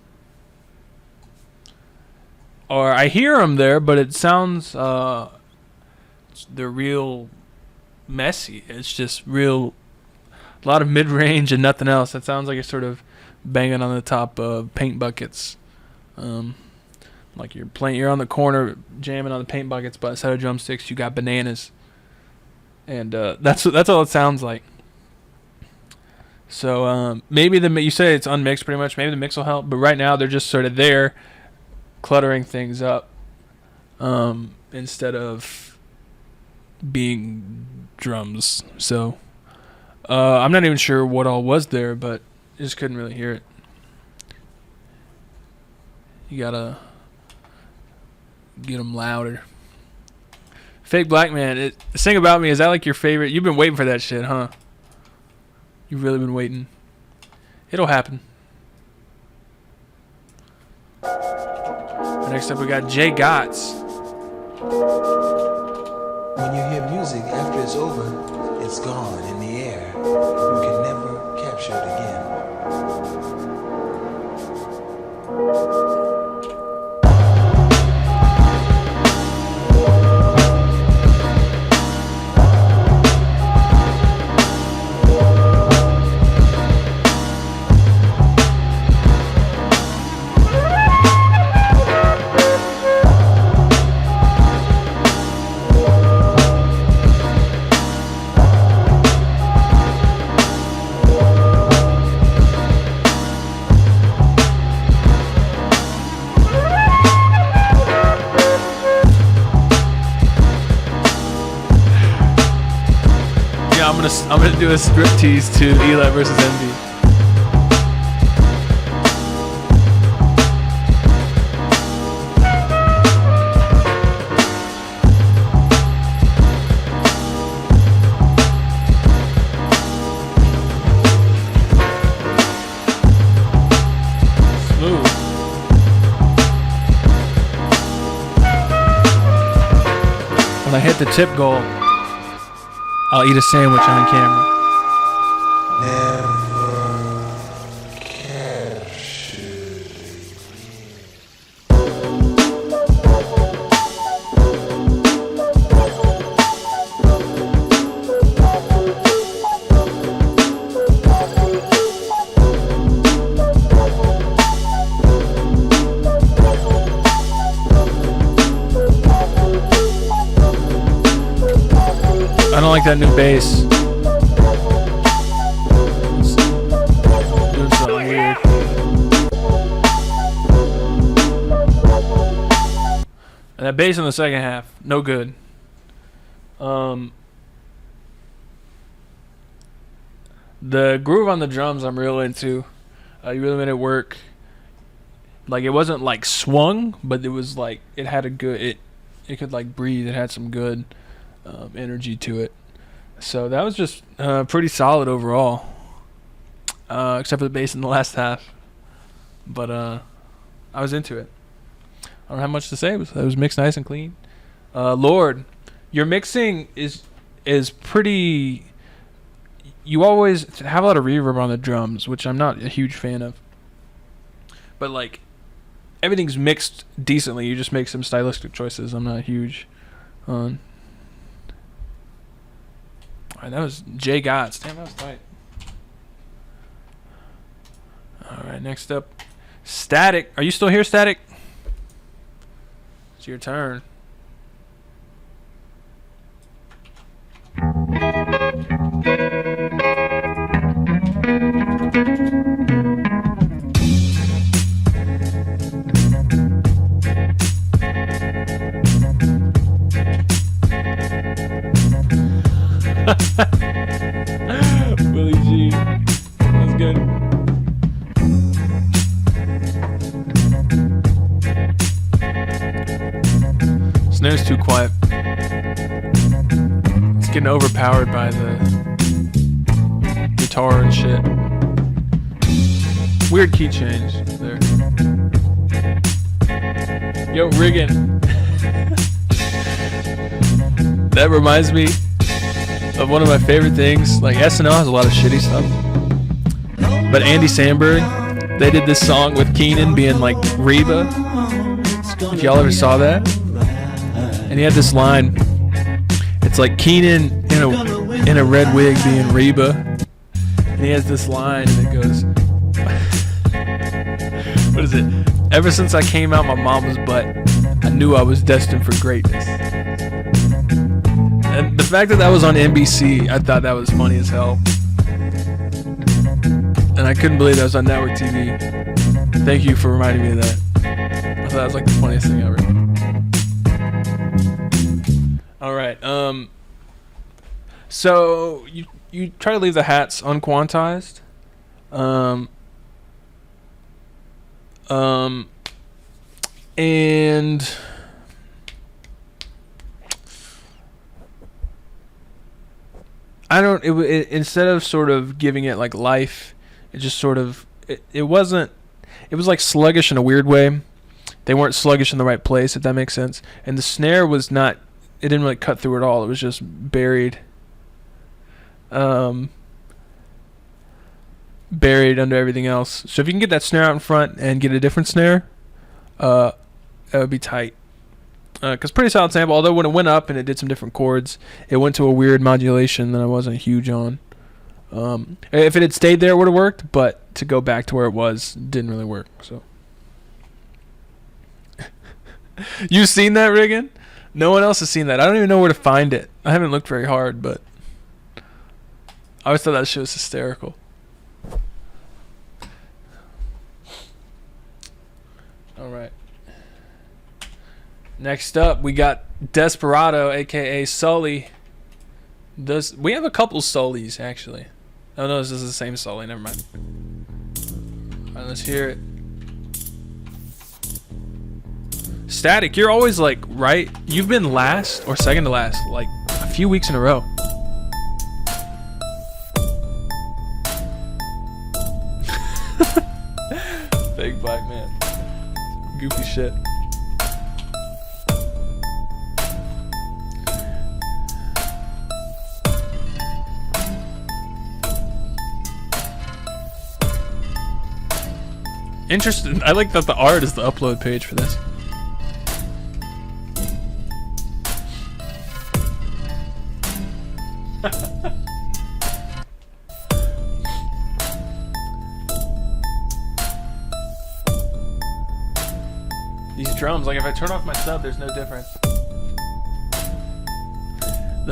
Speaker 1: I hear them there, but it sounds, they're real messy. It's just real, a lot of mid-range and nothing else. It sounds like you're sort of banging on the top of paint buckets. Like you're on the corner jamming on the paint buckets, but instead of drumsticks, you got bananas. And that's all it sounds like. So maybe you say it's unmixed pretty much. Maybe the mix will help, but right now they're just sort of there, cluttering things up, instead of being drums. So I'm not even sure what all was there, but I just couldn't really hear it. You gotta get them louder. Fake Black Man, Sing About Me, is that like your favorite? You've been waiting for that shit, huh? You've really been waiting. It'll happen. Next up we got Jay Gotts.
Speaker 8: When you hear music, after it's over, it's gone in the air. You can never capture it again.
Speaker 1: I'm gonna do a striptease to Eli versus Envy. Smooth. When I hit the tip goal, I'll eat a sandwich on camera.
Speaker 8: Never captured.
Speaker 1: I don't like that new bass. It's doing something weird. And that bass in the second half, no good. The groove on the drums I'm real into. You really made it work. Like, it wasn't like swung, but it was like it had a good it could like breathe. It had some good energy to it. So that was just pretty solid overall. Except for the bass in the last half. But I was into it. I don't have much to say. It was mixed nice and clean. Lord, your mixing is pretty. You always have a lot of reverb on the drums, which I'm not a huge fan of. But like, everything's mixed decently. You just make some stylistic choices. I'm not huge on. Alright, that was Jay Gotts. Damn, that was tight. Alright, next up, Static. Are you still here, Static? It's your turn. Willie G. That's good. Snare's too quiet. It's getting overpowered by the guitar and shit. Weird key change there. Yo, Riggin. That reminds me of one of my favorite things. Like, SNL has a lot of shitty stuff, but Andy Samberg, they did this song with Keenan being like Reba, if y'all ever saw that. And he had this line, it's like Keenan in a red wig being Reba, and he has this line and it goes, what is it? Ever since I came out my mama's butt, I knew I was destined for greatness. And the fact that that was on NBC, I thought that was funny as hell. And I couldn't believe that was on network TV. Thank you for reminding me of that. I thought that was like the funniest thing ever. Alright, so you try to leave the hats unquantized. And I don't. Instead of sort of giving it like life, it just sort of it wasn't. It was like sluggish in a weird way. They weren't sluggish in the right place, if that makes sense. And the snare was not. It didn't really cut through at all. It was just buried. Buried under everything else. So if you can get that snare out in front and get a different snare, that would be tight. Because pretty solid sample, although when it went up and it did some different chords, it went to a weird modulation that I wasn't huge on. If it had stayed there, it would have worked, but to go back to where it was didn't really work. So, you seen that, Riggin? No one else has seen that. I don't even know where to find it. I haven't looked very hard, but I always thought that shit was hysterical. All right. Next up, we got Desperado, aka Sully. We have a couple Sullys, actually. Oh no, this is the same Sully. Never mind. All right, let's hear it. Static, you're always like right. You've been last or second to last, like a few weeks in a row. Fake black man. Goofy shit. Interesting. I like that the art is the upload page for this. These drums, like if I turn off my sub, there's no difference.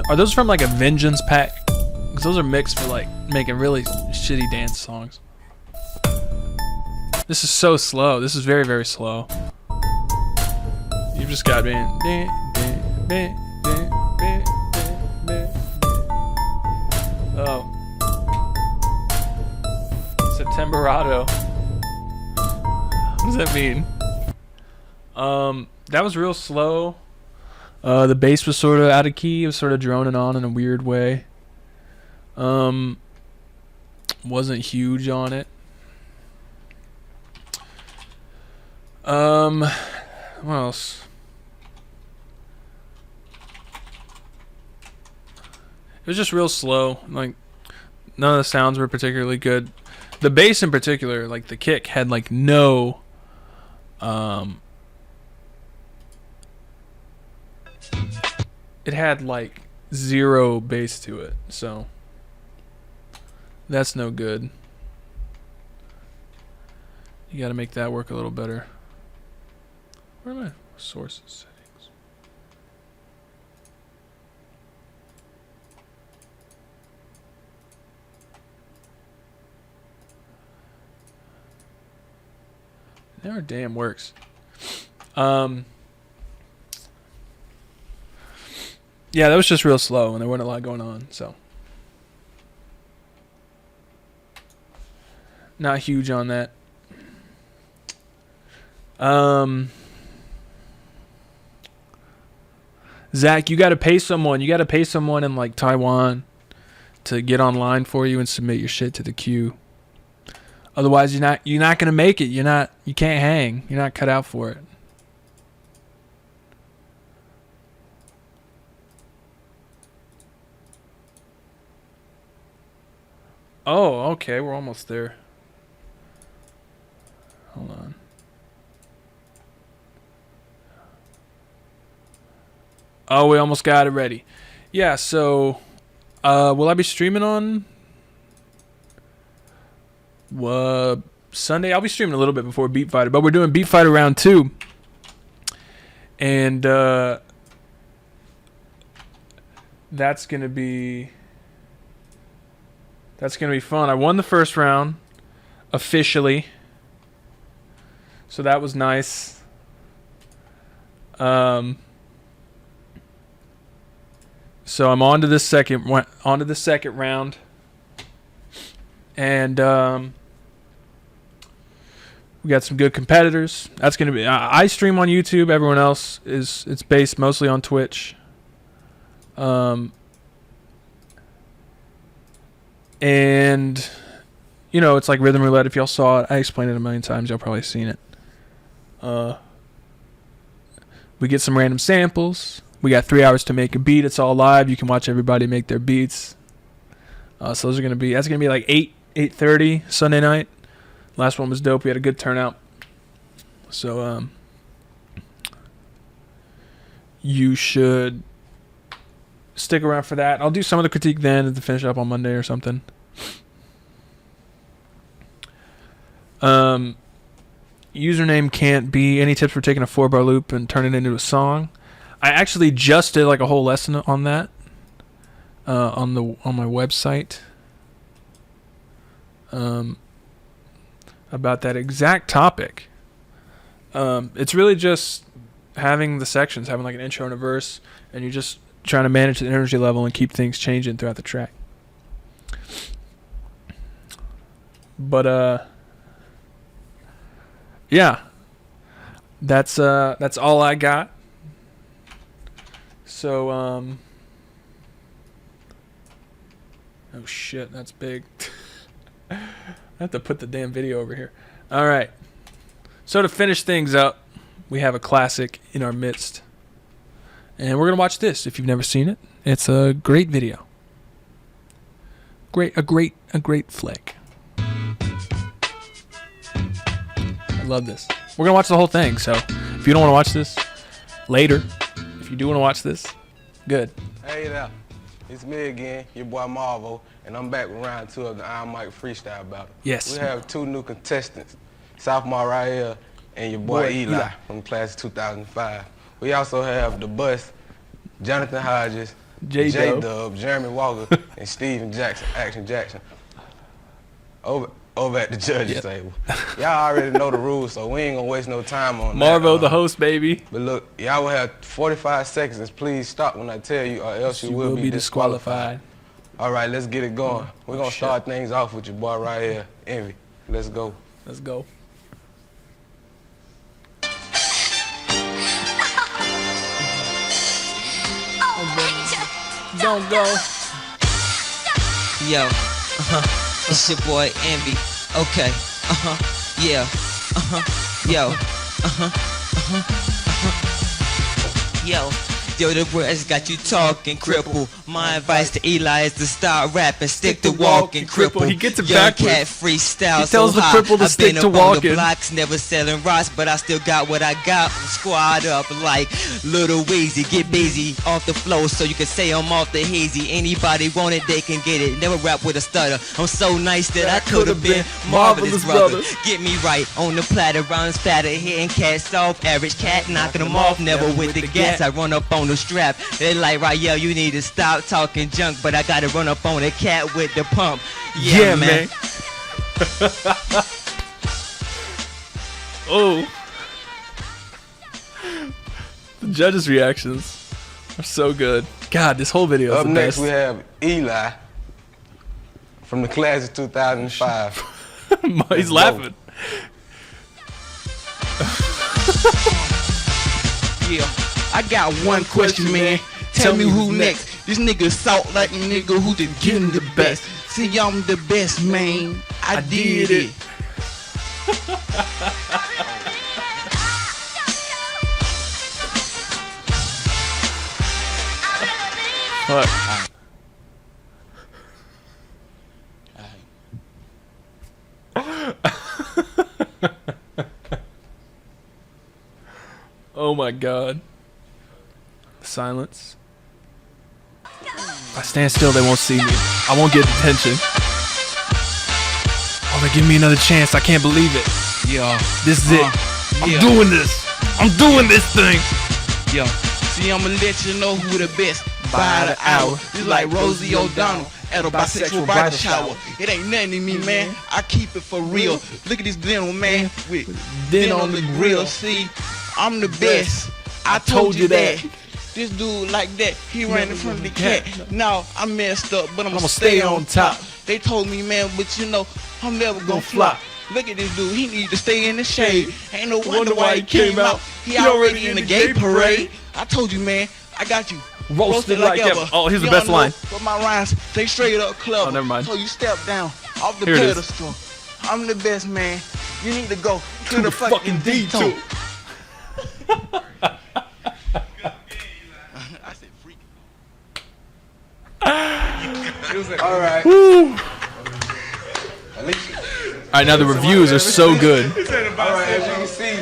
Speaker 1: Are those from like a Vengeance pack? Because those are mixed for like making really shitty dance songs. This is so slow. This is very, very slow. You've just got me. Oh. Septemberado. What does that mean? That was real slow. The bass was sort of out of key. It was sort of droning on in a weird way. Wasn't huge on it. What else? It was just real slow. Like, none of the sounds were particularly good. The bass in particular, like the kick, had like no it had like zero bass to it, so that's no good. You gotta make that work a little better. Where are my sources settings? Never damn works. Yeah, that was just real slow, and there wasn't a lot going on, so not huge on that. Zach, you got to pay someone. You got to pay someone in like Taiwan to get online for you and submit your shit to the queue. Otherwise, you're not gonna make it. You can't hang. You're not cut out for it. Oh, okay, we're almost there. Hold on. Oh, we almost got it ready. Yeah, so will I be streaming on Sunday? I'll be streaming a little bit before Beat Fighter, but we're doing Beat Fighter round 2. And that's gonna be fun. I won the first round officially, so that was nice. So I'm on to the second round, and we got some good competitors. That's gonna be. I stream on YouTube. Everyone else it's based mostly on Twitch. And you know, it's like Rhythm Roulette. If y'all saw it, I explained it a million times. Y'all probably seen it. We get some random samples. We got 3 hours to make a beat. It's all live. You can watch everybody make their beats. So that's gonna be like 8:30 Sunday night. Last one was dope. We had a good turnout. So you should stick around for that. I'll do some of the critique then to finish up on Monday or something. Username can't be. Any tips for taking a 4-bar loop and turning it into a song? I actually just did like a whole lesson on that on my website about that exact topic. It's really just having the sections, having like an intro and a verse, and you're just trying to manage the energy level and keep things changing throughout the track. But yeah, that's all I got. So oh shit, that's big. I have to put the damn video over here. All right. So to finish things up, we have a classic in our midst. And we're going to watch this if you've never seen it. It's a great video. A great flick. I love this. We're going to watch the whole thing, so if you don't want to watch this, later. If you do want to watch this, good.
Speaker 9: Hey there, it's me again, your boy Marvo, and I'm back with round 2 of the Iron Mike Freestyle Battle.
Speaker 1: Yes.
Speaker 9: We have 2 new contestants, Sophomore right here and your boy Eli from class of 2005. We also have the bus, Jonathan Hodges, J-Dub, Jeremy Walker, and Steven Jackson, Action Jackson. Over at the judges table. Y'all already know the rules, so we ain't gonna waste no time on
Speaker 1: Marvo,
Speaker 9: that.
Speaker 1: the host, baby.
Speaker 9: But look, y'all will have 45 seconds. Please stop when I tell you, or else you will be disqualified. All right, let's get it going. We're gonna start things off with your boy right here, Envy. Let's go.
Speaker 1: Let's go. Don't go.
Speaker 10: Yo, it's your boy Envy. Okay, yeah, yo, yo. Yo, the words got you talking cripple. My advice to Eli is to stop rapping, stick to walking cripple.
Speaker 1: He gets it
Speaker 10: Young
Speaker 1: backwards.
Speaker 10: cat freestyle.
Speaker 1: He tells
Speaker 10: so
Speaker 1: the
Speaker 10: high.
Speaker 1: cripple to
Speaker 10: I've
Speaker 1: stick
Speaker 10: been
Speaker 1: to
Speaker 10: up on
Speaker 1: walking.
Speaker 10: the blocks, never selling rocks, but I still got what I got. Squad up like Little Weezy. Get busy off the flow so you can say I'm off the hazy. Anybody want it, they can get it. Never rap with a stutter. I'm so nice that I could have been marvelous, brother. Get me right on the platter, round spatter, hitting cats off. Average cat knocking them off, never with the gas. I run up on the strap. They like, right, yo, you need to stop talking junk, but I gotta run up on a cat with the pump. Yeah, man.
Speaker 1: Oh. The judges' reactions are so good. God, this whole video is
Speaker 9: Up
Speaker 1: the
Speaker 9: next,
Speaker 1: best.
Speaker 9: we have Eli from the class of 2005.
Speaker 1: He's laughing.
Speaker 11: Yeah, I got one question, man. Tell me who next. This nigga salt like a nigga who just getting the best. See, I'm the best, man. I did it.
Speaker 1: Fuck. Oh my god. Silence. If I stand still, they won't see me. I won't get attention. Oh, they're giving me another chance. I can't believe it.
Speaker 11: Yeah.
Speaker 1: This is it. I'm doing this. I'm doing this thing.
Speaker 11: Yo, see, I'ma let you know who the best by the hour. It's like Rosie O'Donnell at a bisexual bridal shower. It ain't nothing to me, man. I keep it for real. Look at this dinner, man, with dinner on the grill. See, I'm the best. I told you that. This dude like that, he ran in front of the cat. Now I messed up, but I'm gonna stay on top. They told me, man, but you know, I'm never gonna flop. Look at this dude, he need to stay in the shade. Ain't no wonder why he came out. He already in the gay parade. I told you, man, I got you.
Speaker 1: Roasted like ever. Oh, here's the best line.
Speaker 11: But my rhymes, they straight up clever.
Speaker 1: Oh, never mind.
Speaker 11: So you step down off the
Speaker 1: Here it is.
Speaker 11: pedestal. I'm the best, man. You need to go to the fucking detour.
Speaker 9: All right.
Speaker 1: Woo.
Speaker 9: Alicia.
Speaker 1: All right, now the reviews are so good.
Speaker 9: All right, as you can see,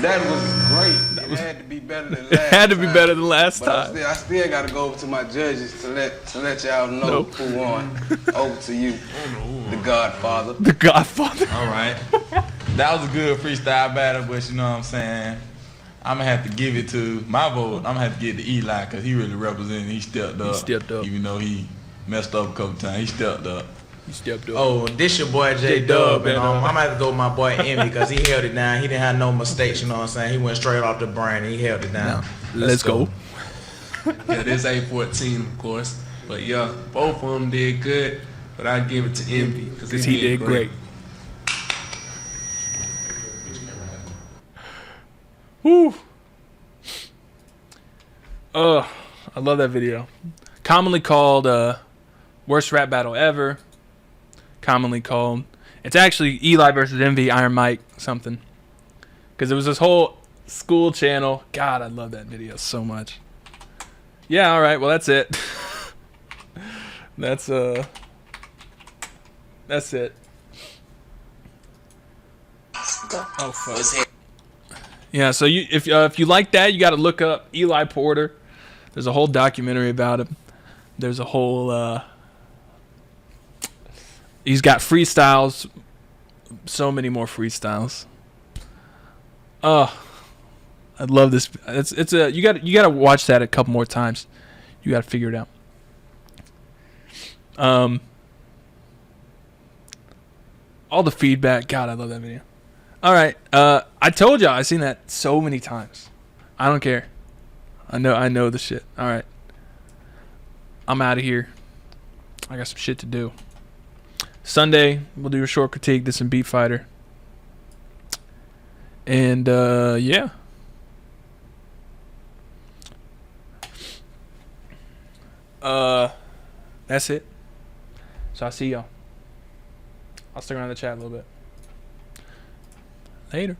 Speaker 9: that was great. It had to be better than last
Speaker 1: It had to be
Speaker 9: time.
Speaker 1: better than last
Speaker 9: But
Speaker 1: time.
Speaker 9: I still got to go over to my judges to let y'all know who won. Over to you, the Godfather.
Speaker 1: The Godfather.
Speaker 12: All right. That was a good freestyle battle, but you know what I'm saying? I'm going to have to give it to my vote. I'm going to have to give it to Eli because he really represented. He stepped up.
Speaker 1: He stepped up.
Speaker 12: Even though he messed up a couple times, he stepped up.
Speaker 1: He stepped up.
Speaker 13: Oh, this your boy J-Dub, and I'm gonna have to go with my boy Envy because he held it down. He didn't have no mistakes, you know what I'm saying? He went straight off the brain and he held it down.
Speaker 1: Let's go.
Speaker 14: Yeah, this A14, of course. But yeah, both of them did good, but I give it to Envy because
Speaker 1: he did great. Woo. I love that video. Commonly called worst rap battle ever. Commonly called. It's actually Eli versus Envy, Iron Mike, something. Because it was this whole school channel. God, I love that video so much. Yeah, all right. Well, that's it. That's it. Oh fuck. Yeah, so if you like that, you got to look up Eli Porter. There's a whole documentary about him. There's a whole he's got freestyles, so many more freestyles. I love this. You got to watch that a couple more times. You got to figure it out. All the feedback. God, I love that video. All right. I told y'all I've seen that so many times. I don't care. I know the shit. All right. I'm out of here. I got some shit to do. Sunday, we'll do a short critique. This and Beat Fighter. And, yeah. That's it. So I'll see y'all. I'll stick around the chat a little bit. Later.